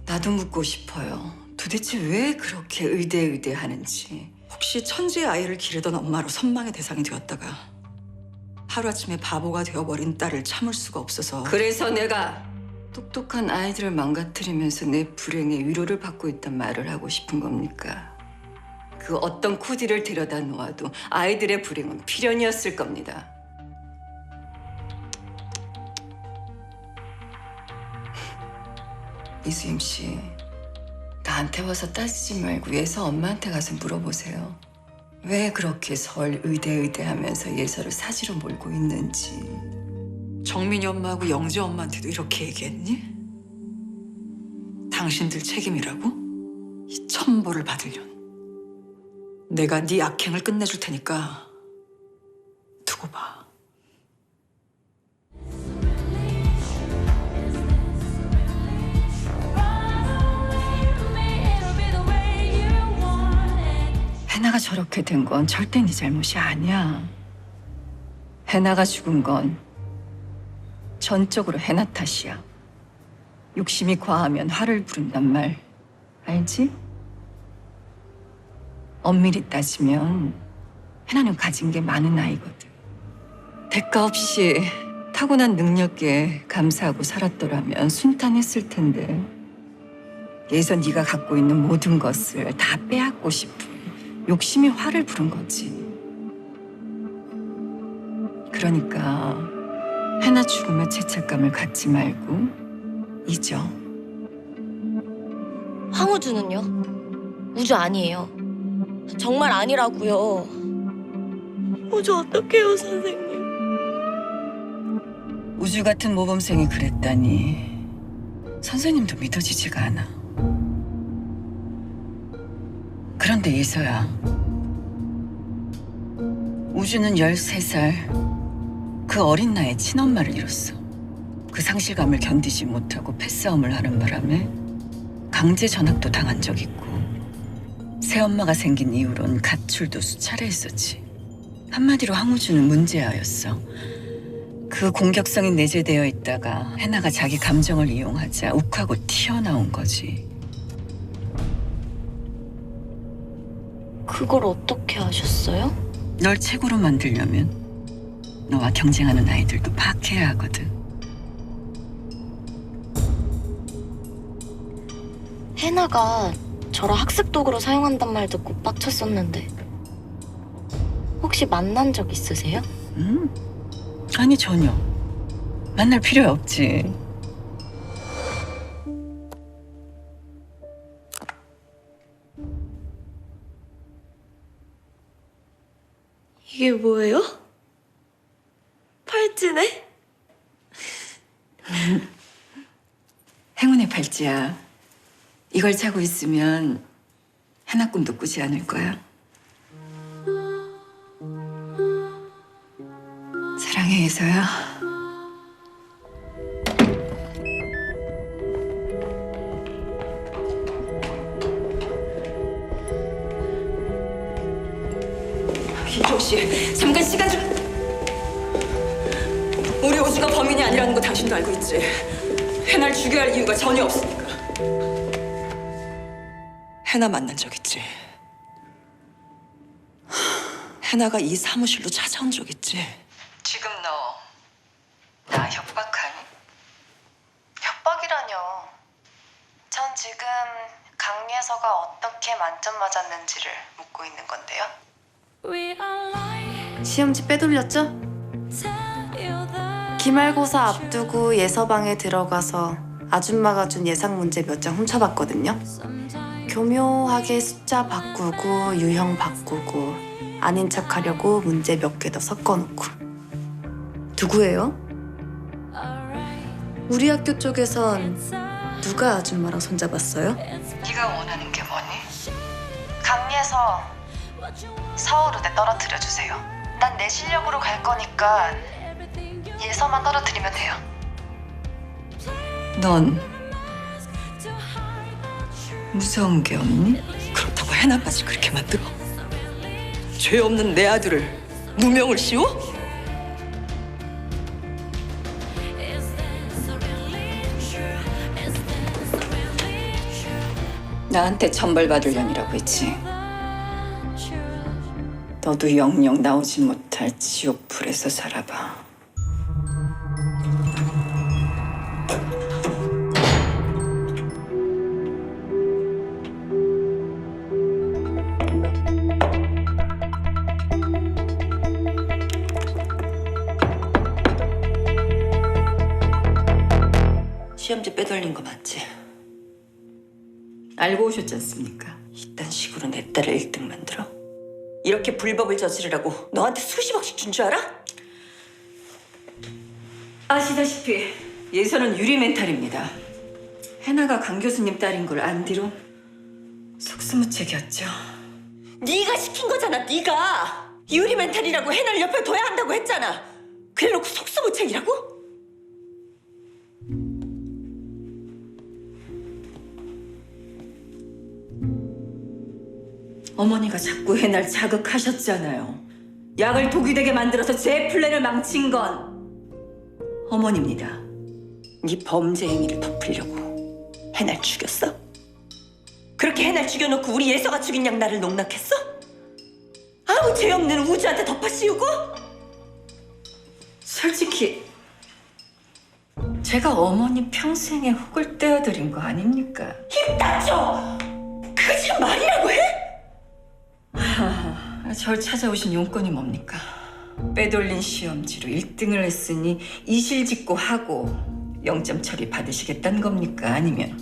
나도 묻고 싶어요. 도대체 왜 그렇게 의대하는지. 혹시 천재의 아이를 기르던 엄마로 선망의 대상이 되었다가 하루아침에 바보가 되어버린 딸을 참을 수가 없어서 그래서 내가 똑똑한 아이들을 망가뜨리면서 내 불행의 위로를 받고 있단 말을 하고 싶은 겁니까? 그 어떤 코디를 데려다 놓아도 아이들의 불행은 필연이었을 겁니다. 이수임 씨, 나한테 와서 따지지 말고 예서 엄마한테 가서 물어보세요. 왜 그렇게 서울 의대 하면서 예서를 사지로 몰고 있는지. 정민이 엄마하고 영재 엄마한테도 이렇게 얘기했니? 당신들 책임이라고? 이 천벌을 받으련. 내가 네 악행을 끝내줄 테니까 두고 봐. 해나가 저렇게 된 건 절대 네 잘못이 아니야. 해나가 죽은 건 전적으로 해나 탓이야. 욕심이 과하면 화를 부른단 말 알지? 엄밀히 따지면 해나는 가진 게 많은 아이거든. 대가 없이 타고난 능력에 감사하고 살았더라면 순탄했을 텐데 예서 네가 갖고 있는 모든 것을 다 빼앗고 싶은 욕심이 화를 부른 거지. 그러니까 해나 죽음에 죄책감을 갖지 말고 잊어. 황우주는요? 우주 아니에요. 정말 아니라고요. 우주 어떡해요, 선생님? 우주 같은 모범생이 그랬다니 선생님도 믿어지지가 않아. 그런데 예서야, 우주는 13살 그 어린 나이에 친엄마를 잃었어. 그 상실감을 견디지 못하고 패싸움을 하는 바람에 강제 전학도 당한 적 있고, 새엄마가 생긴 이후론 가출도 수차례 했었지. 한마디로 황우주는 문제아였어. 그 공격성이 내재되어 있다가 해나가 자기 감정을 이용하자 욱하고 튀어나온 거지. 그걸 어떻게 아셨어요? 널 최고로 만들려면 너와 경쟁하는 아이들도 파악해야 하거든. 해나가 저를 학습 도구로 사용한단 말 듣고 빡쳤었는데 혹시 만난 적 있으세요? 아니 전혀. 만날 필요 없지. 이게 뭐예요? 팔찌네? 행운의 팔찌야. 이걸 차고 있으면 하나 꿈도 꾸지 않을 거야. 사랑해, 예서야. 이종 씨, 잠깐 시간 좀. 우리 우주가 범인이 아니라는 거 당신도 알고 있지. 해나를 죽여야 할 이유가 전혀 없으니까. 해나 만난 적 있지. 해나가 이 사무실로 찾아온 적 있지. 지금 너 나 협박하니? 협박이라뇨. 전 지금 강예서가 어떻게 만점 맞았는지를 묻고 있는 건데요. 시험지 빼돌렸죠? 기말고사 앞두고 예서방에 들어가서 아줌마가 준 예상 문제 몇 장 훔쳐봤거든요. 교묘하게 숫자 바꾸고 유형 바꾸고 아닌 척하려고 문제 몇 개 더 섞어놓고. 누구예요? 우리 학교 쪽에선 누가 아줌마랑 손잡았어요? 네가 원하는 게 뭐니? 강예서 서울의대 떨어뜨려주세요. 난 내 실력으로 갈 거니까 예서만 떨어뜨리면 돼요. 넌 무서운 게 없니? 그렇다고 해나까지 그렇게 만들어? 죄 없는 내 아들을 누명을 씌워? 나한테 천벌받을 년이라고 했지. 너도 영영 나오지 못할 지옥불에서 살아봐. 시험지 빼돌린 거 맞지? 알고 오셨지 않습니까? 이딴 식으로 내 딸을 1등 만들어? 이렇게 불법을 저지르라고 너한테 수십억씩 준 줄 알아? 아시다시피 예서는 유리 멘탈입니다. 해나가 강 교수님 딸인 걸 안 뒤로 속수무책이었죠. 네가 시킨 거잖아, 네가. 유리 멘탈이라고 해나를 옆에 둬야 한다고 했잖아. 그래놓고 속수무책이라고? 어머니가 자꾸 해날 자극하셨잖아요. 약을 독이 되게 만들어서 제 플랜을 망친 건 어머니입니다. 네 범죄 행위를 덮으려고 해날 죽였어? 그렇게 해날 죽여놓고 우리 예서가 죽인 양 나를 농락했어? 아무 죄 없는 우주한테 덮어씌우고? 솔직히 제가 어머니 평생에 혹을 떼어드린 거 아닙니까? 입 닫혀! 그게 지금 말이라고 해? 절 찾아오신 용건이 뭡니까? 빼돌린 시험지로 1등을 했으니 이실직고 하고 0점 처리 받으시겠다는 겁니까? 아니면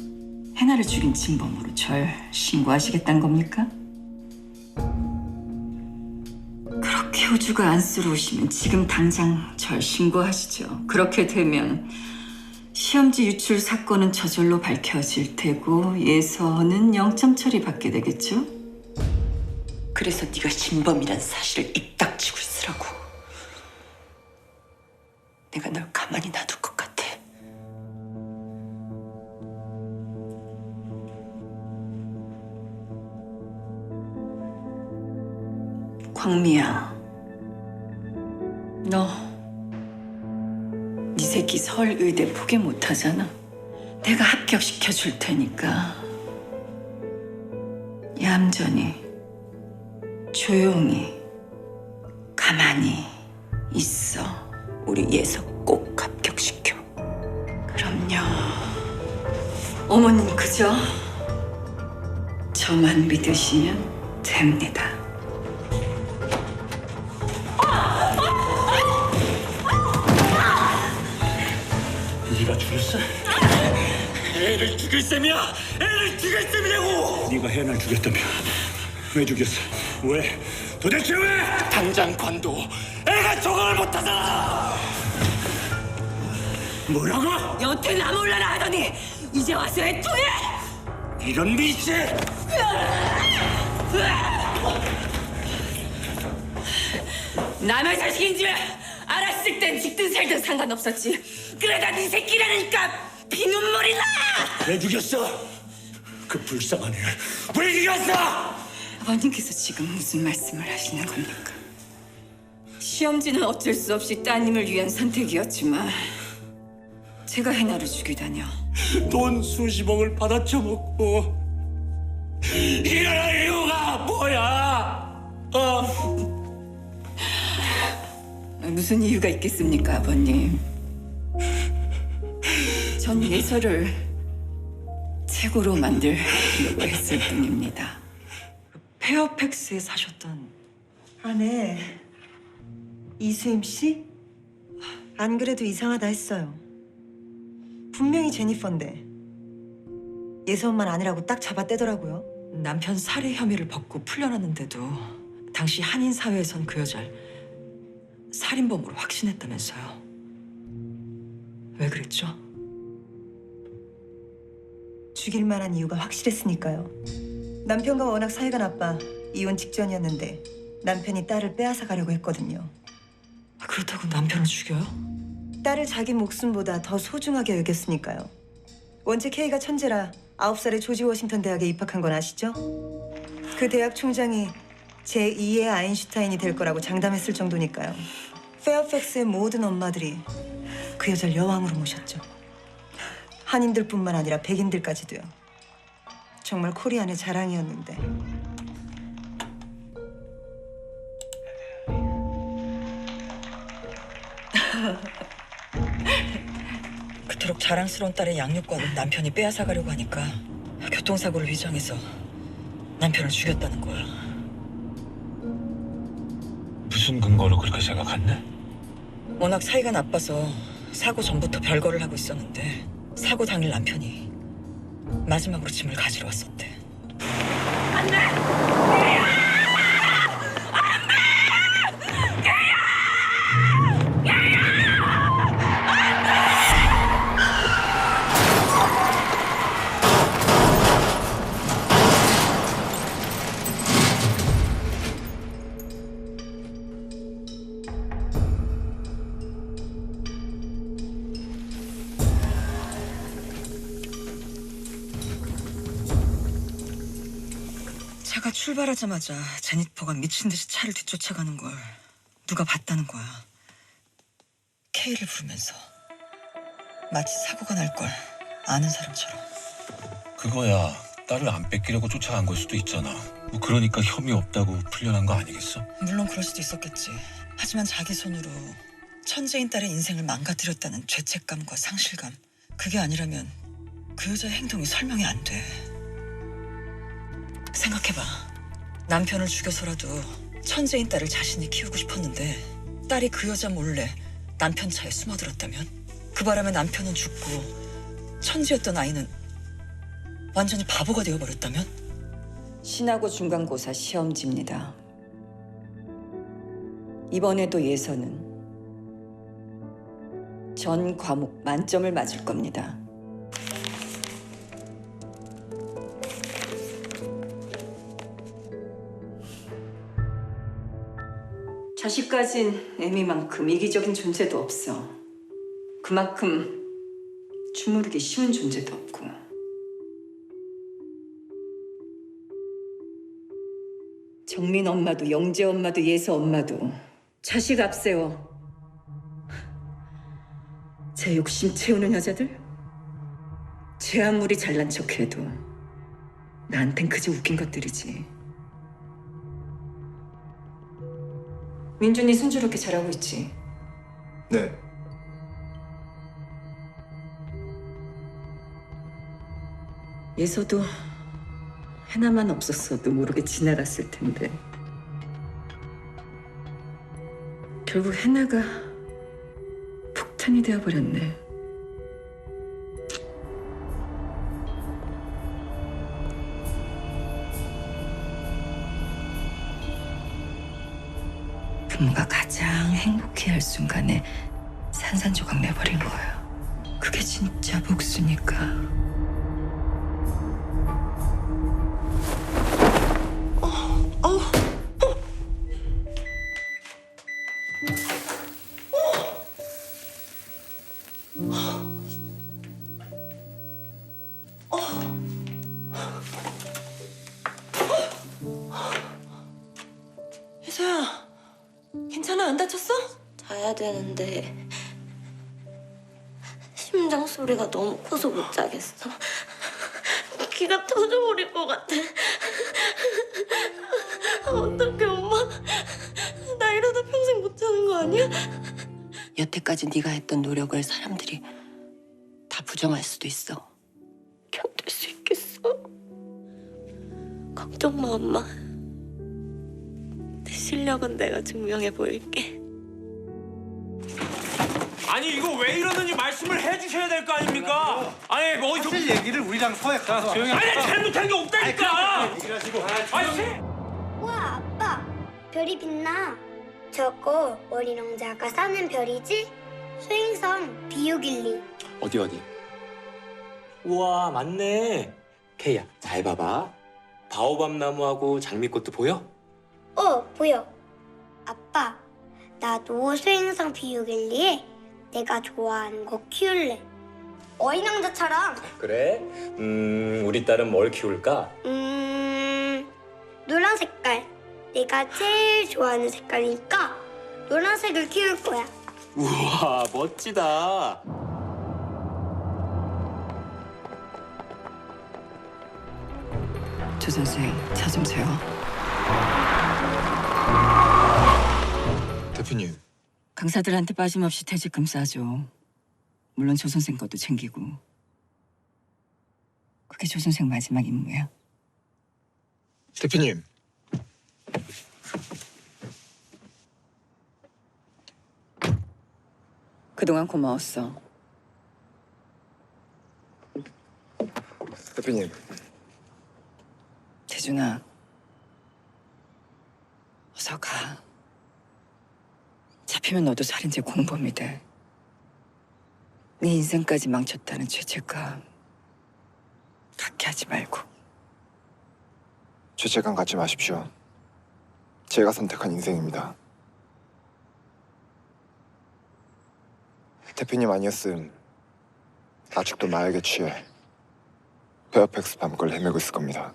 해나를 죽인 진범으로 절 신고하시겠다는 겁니까? 그렇게 효주가 안쓰러우시면 지금 당장 절 신고하시죠. 그렇게 되면 시험지 유출 사건은 저절로 밝혀질 테고 예서는 영장 처리받게 되겠죠? 그래서 네가 신범이란 사실을 입 닥치고 있으라고. 내가 널 가만히 놔둘 것 같아. 광미야, 너 네 새끼 서울의대 포기 못하잖아. 내가 합격시켜 줄 테니까 얌전히 조용히 가만히 있어. 우리 예서 꼭 합격시켜. 그럼요. 어머님 그저 저만 믿으시면 됩니다. 네가 죽였어? 애를 죽일 셈이야! 애를 죽일 셈이라고! 네가 혜연을 죽였다며 왜 죽였어? 왜? 도대체 왜? 당장 관둬! 애가 적응을 못하잖아! 뭐라고? 여태 나 몰라라 하더니 이제 와서 애통해? 이런 미치! 남의 자식인지 알았을 땐 죽든 살든 상관없었지. 그러다 네 새끼라니까 피눈물이 나! 왜 죽였어? 그 불쌍한 애를 왜 죽였어? 아버님께서 지금 무슨 말씀을 하시는 겁니까? 시험지는 어쩔 수 없이 따님을 위한 선택이었지만 제가 해나를 죽이다뇨. 돈 수십억을 받아 처먹고 이럴 이유가 뭐야? 무슨 이유가 있겠습니까, 아버님? 전 예서를 최고로 만들려고 했을 뿐입니다. 페어팩스에 사셨던 아내 이수임 씨? 안 그래도 이상하다 했어요. 분명히 제니퍼인데 예서 엄만 아니라고 딱 잡아떼더라고요. 남편 살해 혐의를 벗고 풀려났는데도 당시 한인 사회에선 그 여자를 살인범으로 확신했다면서요. 왜 그랬죠? 죽일 만한 이유가 확실했으니까요. 남편과 워낙 사이가 나빠 이혼 직전이었는데 남편이 딸을 빼앗아 가려고 했거든요. 그렇다고 남편을 죽여요? 딸을 자기 목숨보다 더 소중하게 여겼으니까요. 원체 K가 천재라 9살에 조지 워싱턴 대학에 입학한 건 아시죠? 그 대학 총장이 제2의 아인슈타인이 될 거라고 장담했을 정도니까요. 페어팩스의 모든 엄마들이 그 여자를 여왕으로 모셨죠. 한인들뿐만 아니라 백인들까지도요. 정말 코리안의 자랑이었는데. 그토록 자랑스러운 딸의 양육권을 남편이 빼앗아 가려고 하니까 교통사고를 위장해서 남편을 죽였다는 거야. 무슨 근거로 그렇게 생각했네? 워낙 사이가 나빠서 사고 전부터 별거를 하고 있었는데 사고 당일 남편이 마지막으로 짐을 가지러 왔었대. 차가 출발하자마자 제니퍼가 미친 듯이 차를 뒤쫓아가는 걸 누가 봤다는 거야. K를 부르면서 마치 사고가 날 걸 아는 사람처럼. 그거야 딸을 안 뺏기려고 쫓아간 걸 수도 있잖아. 뭐 그러니까 혐의 없다고 풀려난 거 아니겠어? 물론 그럴 수도 있었겠지. 하지만 자기 손으로 천재인 딸의 인생을 망가뜨렸다는 죄책감과 상실감, 그게 아니라면 그 여자의 행동이 설명이 안 돼. 생각해봐. 남편을 죽여서라도 천재인 딸을 자신이 키우고 싶었는데 딸이 그 여자 몰래 남편 차에 숨어들었다면, 그 바람에 남편은 죽고 천재였던 아이는 완전히 바보가 되어버렸다면? 신하고 중간고사 시험지입니다. 이번에도 예서는 전 과목 만점을 맞을 겁니다. 자식 가진 애미만큼 이기적인 존재도 없어. 그만큼 주무르기 쉬운 존재도 없고. 정민 엄마도 영재 엄마도 예서 엄마도 자식 앞세워 제 욕심 채우는 여자들? 제 아무리 잘난 척해도 나한텐 그저 웃긴 것들이지. 민준이 순조롭게 잘하고 있지? 네. 예서도 하나만 없었어도 모르게 지나갔을 텐데 결국 해나가 폭탄이 되어버렸네. 부모가 가장 행복해할 순간에 산산조각 내버린 거야. 그게 진짜 복수니까. 혜서야, 괜찮아? 안 다쳤어? 자야 되는데 심장 소리가 너무 커서 못 자겠어. 기가 터져버릴 것 같아. 어떡해 엄마. 나 이러다 평생 못 자는 거 아니야? 여태까지 네가 했던 노력을 사람들이 다 부정할 수도 있어. 견딜 수 있겠어? 걱정 마 엄마. 내 실력은 내가 증명해 보일게. 아니 이거 왜 이러는지 말씀을 해주셔야 될 거 아닙니까? 아니 뭐 사실 얘기를 우리랑 서약 가서 조용히 아니 잘못한 게 없다니까. 얘기를 하시고. 와 아빠 별이 빛나. 저거 어린 왕자가 사는 별이지? 수행성 비우길리. 어디? 우와 맞네. 케이야 잘 봐봐. 바오밤 나무하고 장미꽃도 보여? 보여. 아빠 나도 수행성 비우길리에 내가 좋아하는 거 키울래. 어린 왕자처럼. 그래? 우리 딸은 뭘 키울까? 노란 색깔. 내가 제일 좋아하는 색깔이니까 노란색을 키울 거야. 우와 멋지다. 조 선생, 차 좀 세워. 대표님. 강사들한테 빠짐없이 퇴직금 싸줘. 물론 조 선생 것도 챙기고. 그게 조 선생 마지막 임무야. 대표님. 그동안 고마웠어. 대표님. 재준아, 어서 가. 잡히면 너도 살인죄 공범이 돼. 네 인생까지 망쳤다는 죄책감 갖게 하지 말고. 죄책감 갖지 마십시오. 제가 선택한 인생입니다. 대표님 아니었음 아직도 마약에 취해 베어팩스 밤걸 헤매고 있을 겁니다.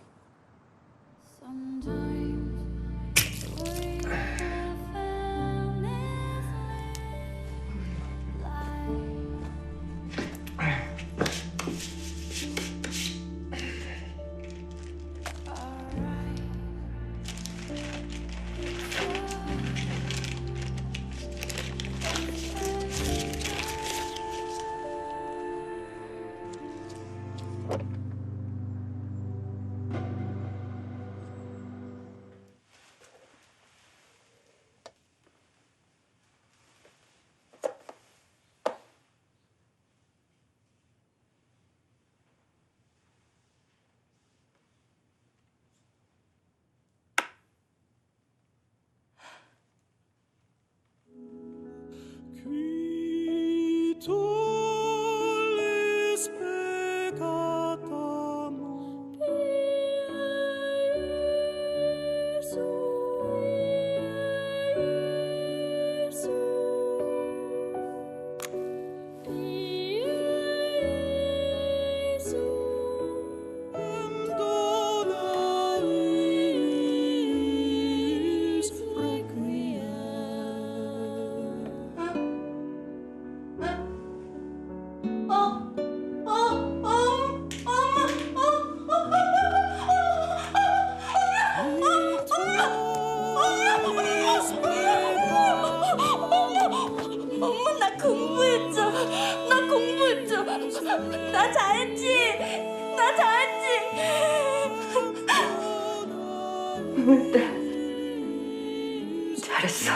잘했어.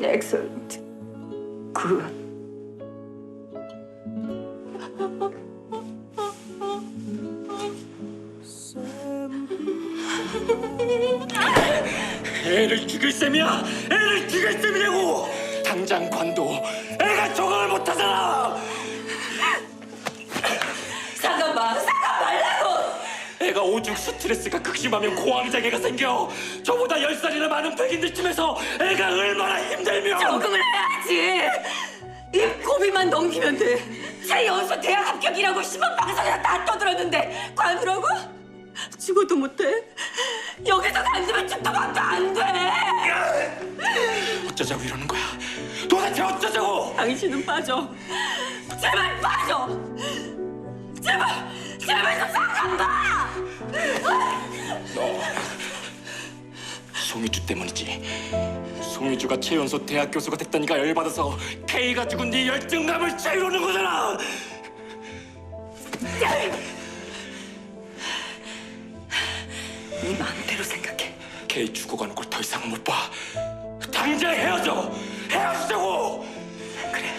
엑설런트. 굿. 애를 죽일 셈이야! 애를 죽일 셈이라고! 당장 관둬! 애가 적응을 못하잖아! 상관 말라고! 애가 오죽 스트레스가 극심하면 고황장애가 생겨! 저보다 10살이나 많은 백인들쯤에서 애가 얼마나 힘들면! 적응을 해야지. 이 고비만 넘기면 돼. 제 연수 대학 합격이라고 신문 방송에서 다 떠들었는데 관두라고? 죽어도 못해. 여기서 간지면 죽도 밥도 안 돼. 어쩌자고 이러는 거야? 도대체 어쩌자고? 당신은 빠져. 제발 빠져. 제발 좀 상관 봐. 너 송이주 때문이지. 송이주가 최연소 대학 교수가 됐다니까 열받아서 K가 죽은 네 열정감을 채우려는 거잖아. 네 마음대로 생각해. K 죽어가는 걸 더 이상 못 봐. 당장 헤어져. 헤어지자고. 그래.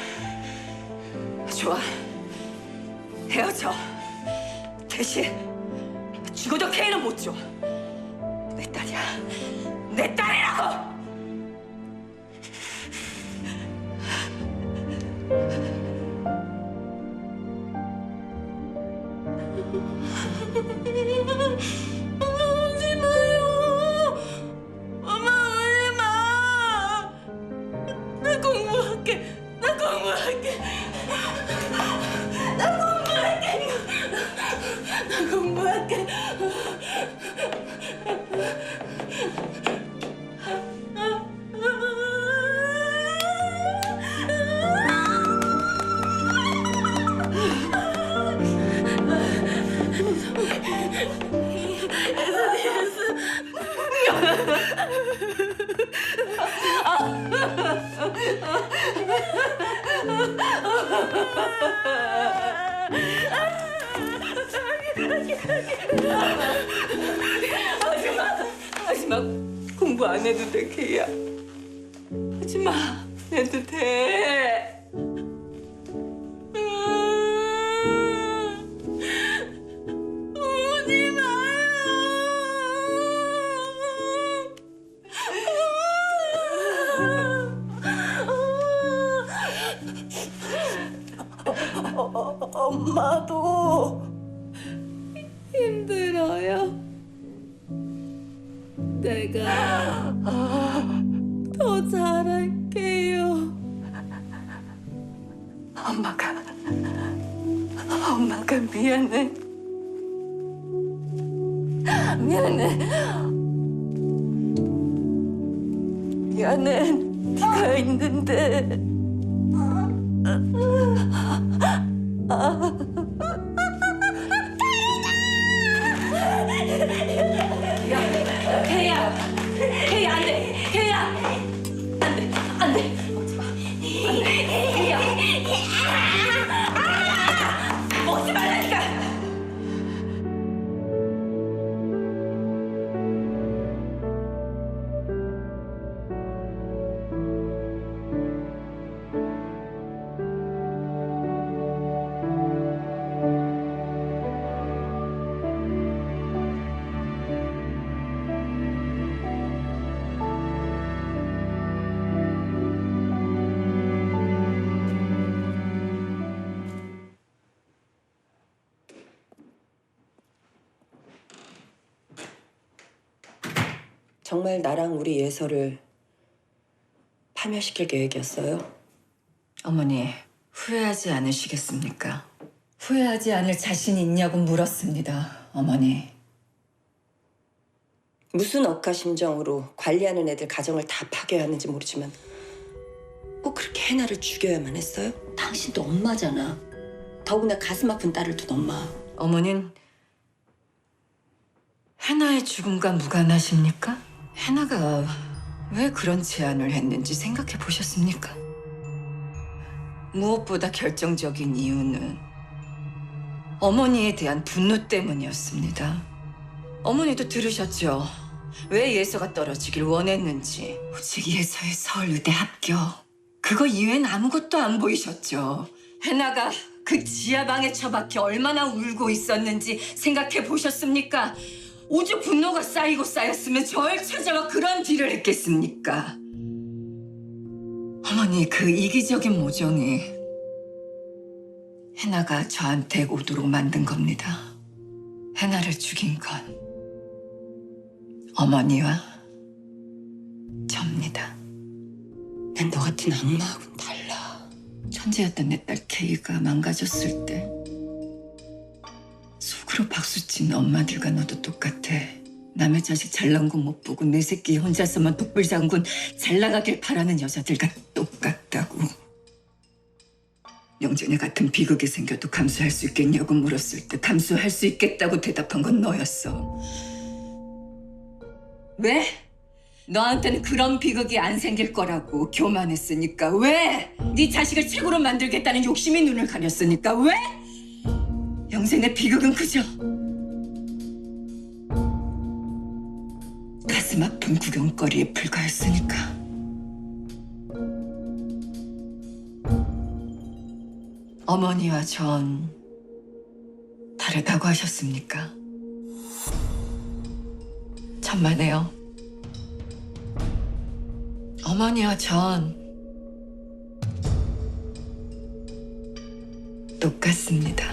좋아. 헤어져. 대신 죽어도 K는 못 줘. 내 딸이야. 내 딸이라고. 울지 마요. 엄마 울지 마. 나 공부할게. 나 공부할게. 나 공부할게. 나 공부할게. 하지마. 공부 안 해도 돼, K야. 하지마. 해도 돼. 울지 마요. 엄마도 힘들어요. 내가 더 잘할게요. 엄마가 미안해. 미안해. 네가 있는데. K야, 안 돼. K야, 안 돼. K야, 먹지 말라니까. 정말 나랑 우리 예서를 파멸시킬 계획이었어요? 어머니, 후회하지 않으시겠습니까? 후회하지 않을 자신 있냐고 물었습니다, 어머니. 무슨 억하심정으로 관리하는 애들 가정을 다 파괴하는지 모르지만 꼭 그렇게 해나를 죽여야만 했어요? 당신도 엄마잖아. 더구나 가슴 아픈 딸을 둔 엄마. 어머닌 해나의 죽음과 무관하십니까? 해나가 왜 그런 제안을 했는지 생각해 보셨습니까? 무엇보다 결정적인 이유는 어머니에 대한 분노 때문이었습니다. 어머니도 들으셨죠? 왜 예서가 떨어지길 원했는지. 오직 예서의 서울의대 합격. 그거 이외엔 아무것도 안 보이셨죠. 해나가 그 지하방에 처박혀 얼마나 울고 있었는지 생각해 보셨습니까? 오죽 분노가 쌓이고 쌓였으면 절 찾아와 그런 딜을 했겠습니까? 어머니, 그 이기적인 모정이 해나가 저한테 오도록 만든 겁니다. 해나를 죽인 건 어머니와 접니다. 난 너 같은 악마하고는 달라. 천재였던 내 딸 케이가 망가졌을 때 속으로 박수친 엄마들과 너도 똑같아. 남의 자식 잘난 거 못 보고 내 새끼 혼자서만 독불 장군 잘 나가길 바라는 여자들과 똑같다고. 영진이 같은 비극이 생겨도 감수할 수 있겠냐고 물었을 때 감수할 수 있겠다고 대답한 건 너였어. 왜? 너한테는 그런 비극이 안 생길 거라고 교만했으니까. 왜? 네 자식을 최고로 만들겠다는 욕심이 눈을 가렸으니까. 왜? 영생의 비극은 그저 가슴 아픈 구경거리에 불과했으니까. 어머니와 전 다르다고 하셨습니까? 천만에요. 어머니와 전 똑같습니다.